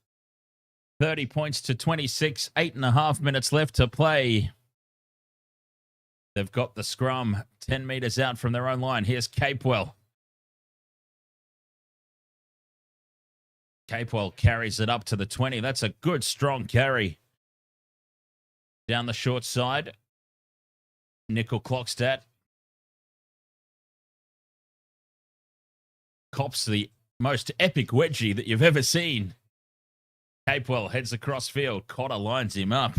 30 points to 26, 8.5 minutes left to play. They've got the scrum 10 meters out from their own line. Here's Capewell. Capewell carries it up to the 20. That's a good, strong carry. Down the short side. Nickel Clockstadt cops the most epic wedgie that you've ever seen. Capewell heads across field. Cotter lines him up.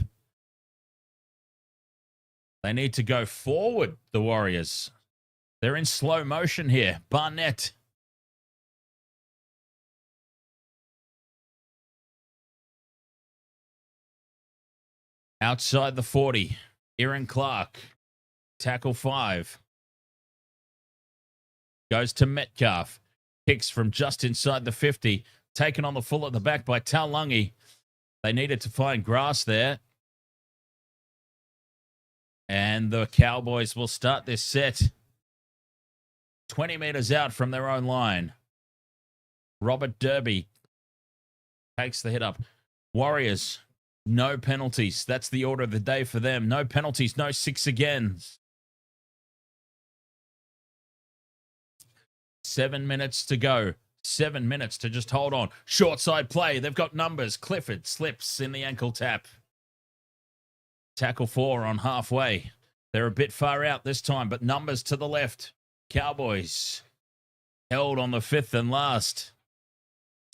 They need to go forward, the Warriors. They're in slow motion here. Barnett. Outside the 40. Aaron Clark. Tackle 5. Goes to Metcalf. Kicks from just inside the 50. Taken on the full at the back by Taulungi. They needed to find grass there. And the Cowboys will start this set 20 meters out from their own line. Robert Derby takes the hit up. Warriors, no penalties. That's the order of the day for them. No penalties, no 6 agains. 7 minutes to go. 7 minutes to just hold on. Short side play. They've got numbers. Clifford slips in the ankle tap. Tackle 4 on halfway. They're a bit far out this time, but numbers to the left. Cowboys held on the 5th and last.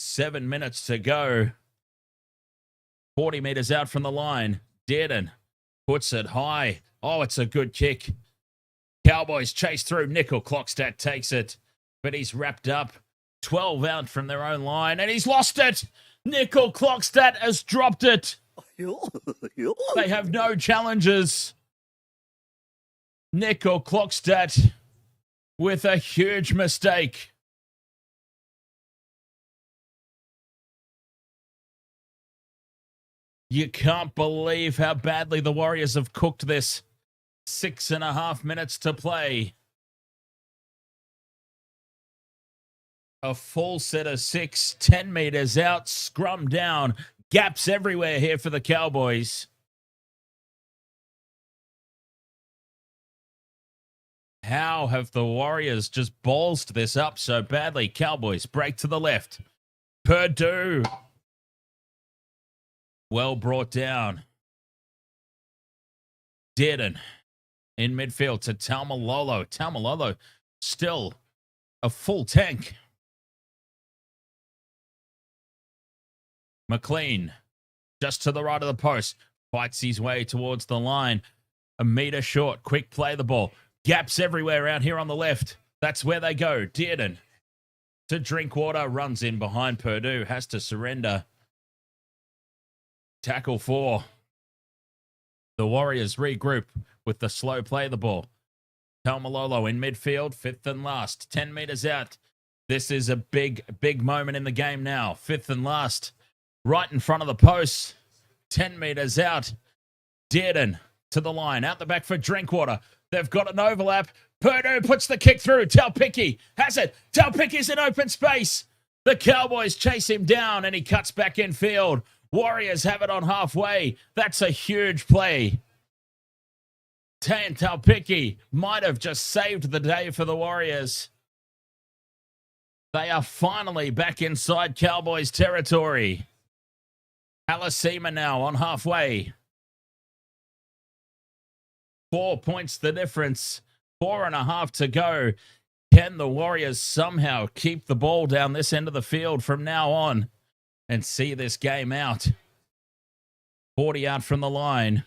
7 minutes to go. 40 meters out from the line. Dearden puts it high. Oh, it's a good kick. Cowboys chase through. Nickel Clockstadt takes it, but he's wrapped up. 12 out from their own line, and he's lost it. Nickel Clockstadt has dropped it. They have no challenges. Nickel Clockstadt with a huge mistake. You can't believe how badly the Warriors have cooked this. 6.5 minutes to play. A full set of 6, 10 meters out, scrum down. Gaps everywhere here for the Cowboys. How have the Warriors just ballsed this up so badly? Cowboys break to the left. Purdue. Well brought down. Dearden in midfield to Taumalolo. Taumalolo still a full tank. McLean, just to the right of the post, fights his way towards the line. A meter short, quick play the ball. Gaps everywhere out here on the left. That's where they go. Dearden to Drinkwater, runs in behind Purdue, has to surrender. Tackle 4. The Warriors regroup with the slow play the ball. Taumalolo in midfield, 5th and last, 10 meters out. This is a big, big moment in the game now. 5th and last. Right in front of the post, 10 meters out. Dearden to the line, out the back for Drinkwater. They've got an overlap. Purdue puts the kick through. Taupiki has it. Taupiki's in open space. The Cowboys chase him down and he cuts back in field. Warriors have it on halfway. That's a huge play. Tan Taupiki might have just saved the day for the Warriors. They are finally back inside Cowboys territory. Halasima now on halfway. 4 points the difference. 4.5 to go. Can the Warriors somehow keep the ball down this end of the field from now on and see this game out? 40 out from the line.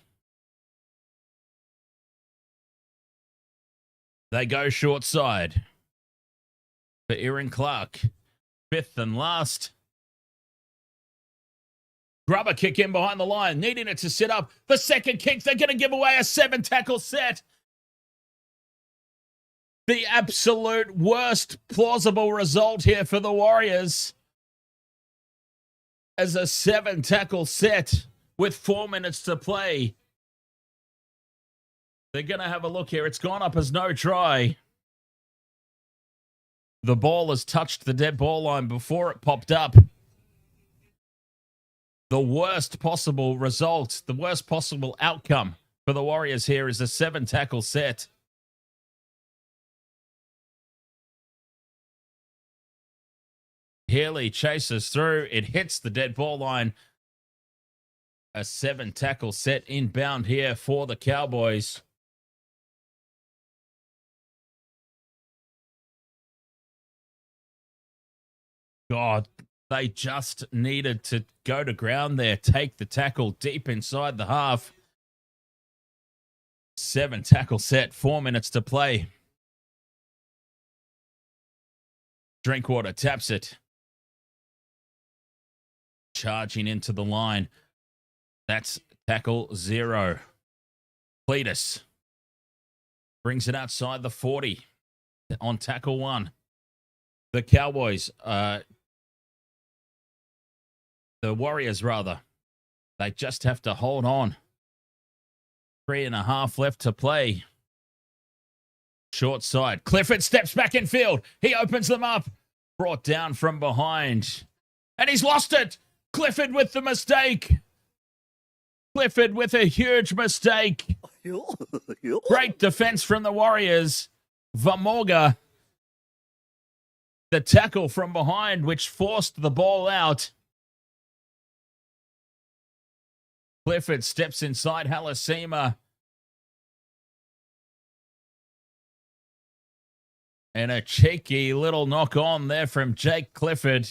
They go short side for Aaron Clark. 5th and last. Grubber kick in behind the line, needing it to sit up. The second kick, they're going to give away a 7-tackle set. The absolute worst plausible result here for the Warriors as a 7-tackle set with 4 minutes to play. They're going to have a look here. It's gone up as no try. The ball has touched the dead ball line before it popped up. The worst possible result, the worst possible outcome for the Warriors here is a 7-tackle set. Healy chases through. It hits the dead ball line. A 7-tackle set inbound here for the Cowboys. God, they just needed to go to ground there, take the tackle deep inside the half. 7-tackle set, 4 minutes to play. Drinkwater taps it. Charging into the line. That's tackle 0. Cletus brings it outside the 40 on tackle 1. The Cowboys, the Warriors rather, they just have to hold on. 3.5 left to play. Short side. Clifford steps back in field. He opens them up. Brought down from behind. And he's lost it. Clifford with the mistake. Clifford with a huge mistake. Great defense from the Warriors. Vamorga. The tackle from behind, which forced the ball out. Clifford steps inside Halasima. And a cheeky little knock on there from Jake Clifford.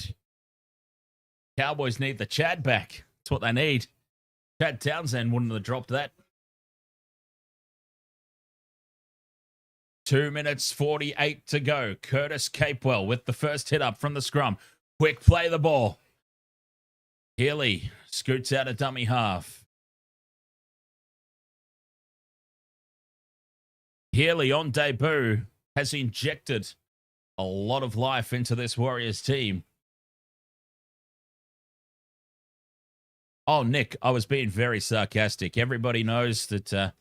Cowboys need the Chad back. That's what they need. Chad Townsend wouldn't have dropped that. 2 minutes 48 to go. Curtis Capewell with the first hit up from the scrum. Quick play the ball. Healy scoots out a dummy half. Healy on debut has injected a lot of life into this Warriors team. Oh, Nick, I was being very sarcastic. Everybody knows that.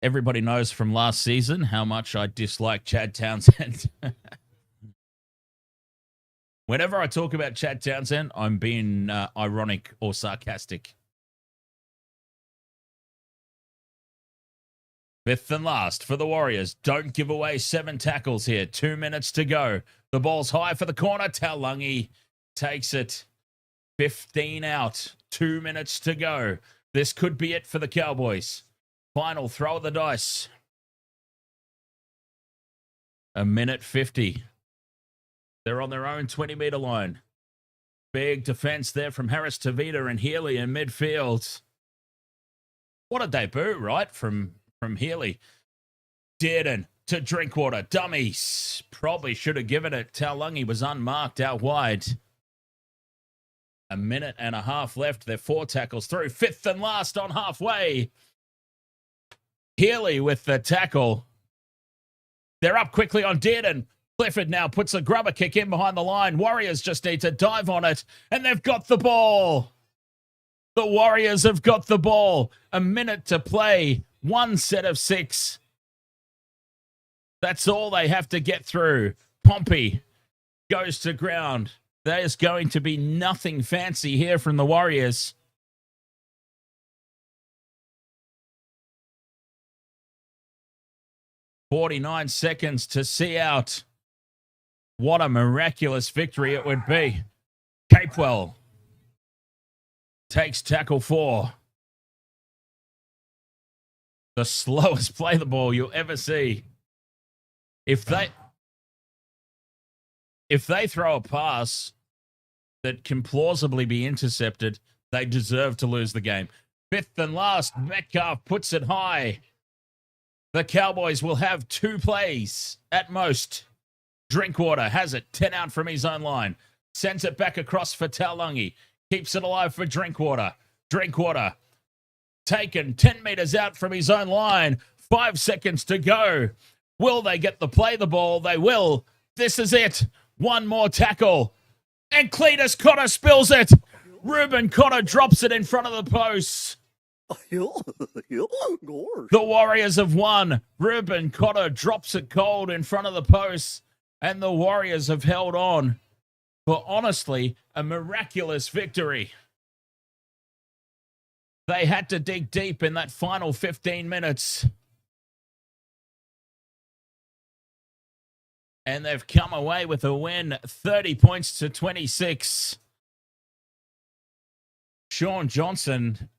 Everybody knows from last season how much I dislike Chad Townsend. Whenever I talk about Chad Townsend, I'm being ironic or sarcastic. 5th and last for the Warriors. Don't give away 7 tackles here. 2 minutes to go. The ball's high for the corner. Taulagi takes it. 15 out. 2 minutes to go. This could be it for the Cowboys. Final throw of the dice. 1:50. They're on their own 20-meter line. Big defense there from Harris Tavita and Healy in midfield. What a debut, right? From Healy. Dearden to Drinkwater. Dummies. Probably should have given it. Taulagi was unmarked out wide. 1.5 minutes left. They're 4 tackles through. 5th and last on halfway. Healy with the tackle. They're up quickly on Dearden. Clifford now puts a grubber kick in behind the line. Warriors just need to dive on it, and they've got the ball. The Warriors have got the ball. 1 minute to play. 1 set of 6. That's all they have to get through. Pompey goes to ground. There's going to be nothing fancy here from the Warriors. .49 seconds to see out. What a miraculous victory it would be. Capewell takes tackle 4. The slowest play the ball you'll ever see. If they throw a pass that can plausibly be intercepted, they deserve to lose the game. 5th and last, Metcalf puts it high. The Cowboys will have 2 plays at most. Drinkwater has it, 10 out from his own line. Sends it back across for Taulagi. Keeps it alive for Drinkwater. Drinkwater taken 10 meters out from his own line. 5 seconds to go. Will they get the play the ball? They will. This is it. 1 more tackle. And Cletus Cotter spills it. Ruben Cotter drops it in front of the post. The Warriors have won. Ruben Cotter drops it cold in front of the post. And the Warriors have held on for, honestly, a miraculous victory. They had to dig deep in that final 15 minutes. And they've come away with a win, 30 points to 26. Sean Johnson,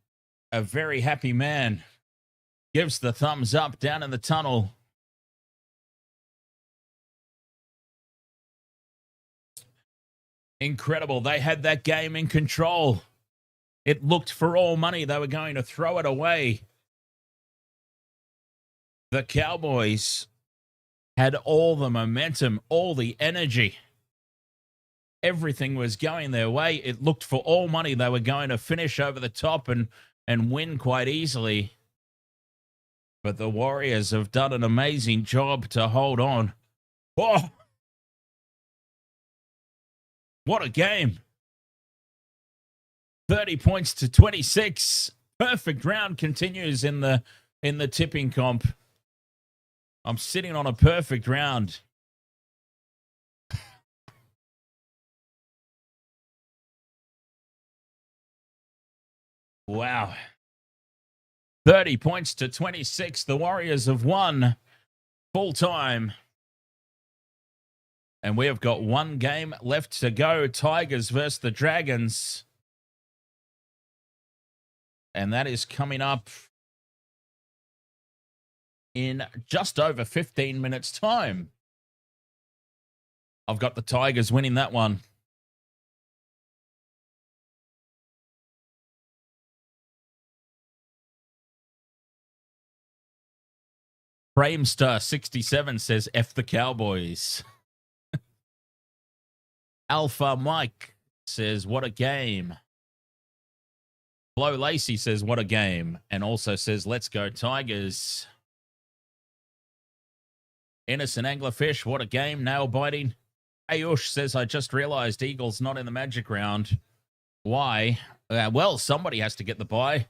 a very happy man, gives the thumbs up down in the tunnel. Incredible. They had that game in control. It looked for all money they were going to throw it away. The Cowboys had all the momentum, all the energy. Everything was going their way. It looked for all money they were going to finish over the top and win quite easily. But the Warriors have done an amazing job to hold on. Oh! What a game. 30 points to 26. Perfect round continues in the tipping comp. I'm sitting on a perfect round. Wow. 30 points to 26. The Warriors have won full time. And we have got one game left to go. Tigers versus the Dragons. And that is coming up in just over 15 minutes' time. I've got the Tigers winning that one. Framestar67 says, F the Cowboys. Alpha Mike says, what a game. Flo Lacey says, what a game. And also says, let's go Tigers. Innocent Anglerfish, what a game. Nail biting. Ayush says, I just realized Eagles not in the Magic Round. Why? Well, somebody has to get the bye.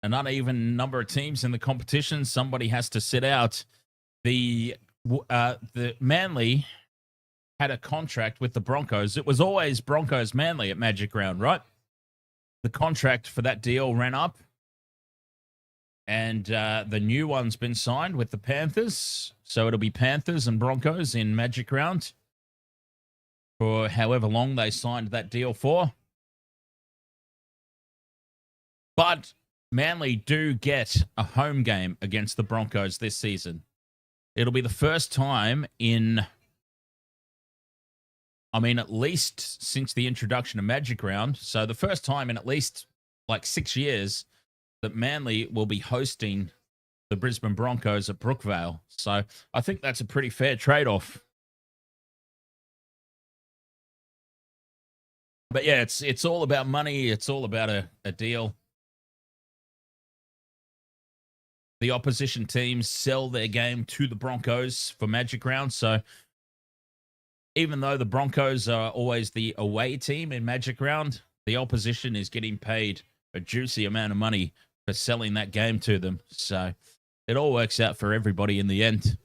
An uneven number of teams in the competition. Somebody has to sit out. The Manly had a contract with the Broncos. It was always Broncos Manly at Magic Round, right? The contract for that deal ran up. And the new one's been signed with the Panthers. So it'll be Panthers and Broncos in Magic Round for however long they signed that deal for. But Manly do get a home game against the Broncos this season. It'll be the first time in, at least since the introduction of Magic Round. So the first time in at least like 6 years that Manly will be hosting the Brisbane Broncos at Brookvale. So I think that's a pretty fair trade-off. But yeah, it's all about money. It's all about a deal. The opposition teams sell their game to the Broncos for Magic Round. So even though the Broncos are always the away team in Magic Round, the opposition is getting paid a juicy amount of money for selling that game to them. So it all works out for everybody in the end.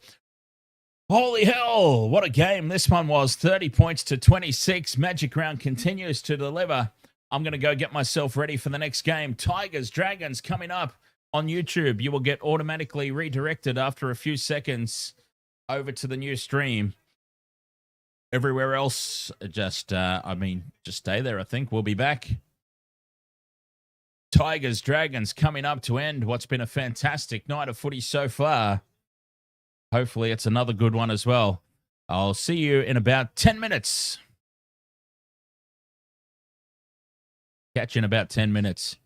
Holy hell, what a game this one was. 30 points to 26. Magic Round continues to deliver. I'm going to go get myself ready for the next game. Tigers, Dragons coming up on YouTube. You will get automatically redirected after a few seconds over to the new stream. Everywhere else, just stay there, I think. We'll be back. Tigers, Dragons coming up to end what's been a fantastic night of footy so far. Hopefully it's another good one as well. I'll see you in about 10 minutes. Catch you in about 10 minutes.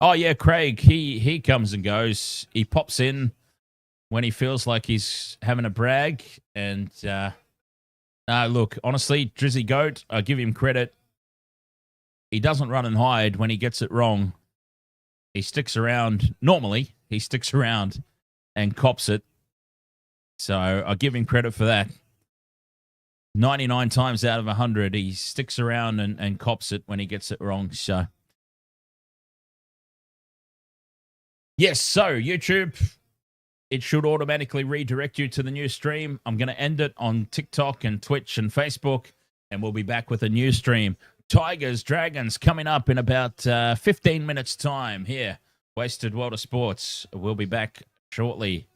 Oh, yeah, Craig, he comes and goes. He pops in when he feels like he's having a brag. And, look, honestly, Drizzy Goat, I give him credit. He doesn't run and hide when he gets it wrong. He sticks around. Normally, he sticks around and cops it. So I give him credit for that. 99 times out of 100, he sticks around and cops it when he gets it wrong. So, yes, so YouTube, it should automatically redirect you to the new stream. I'm going to end it on TikTok and Twitch and Facebook, and we'll be back with a new stream. Tigers, Dragons coming up in about 15 minutes time here. Wasted World of Sports. We'll be back shortly.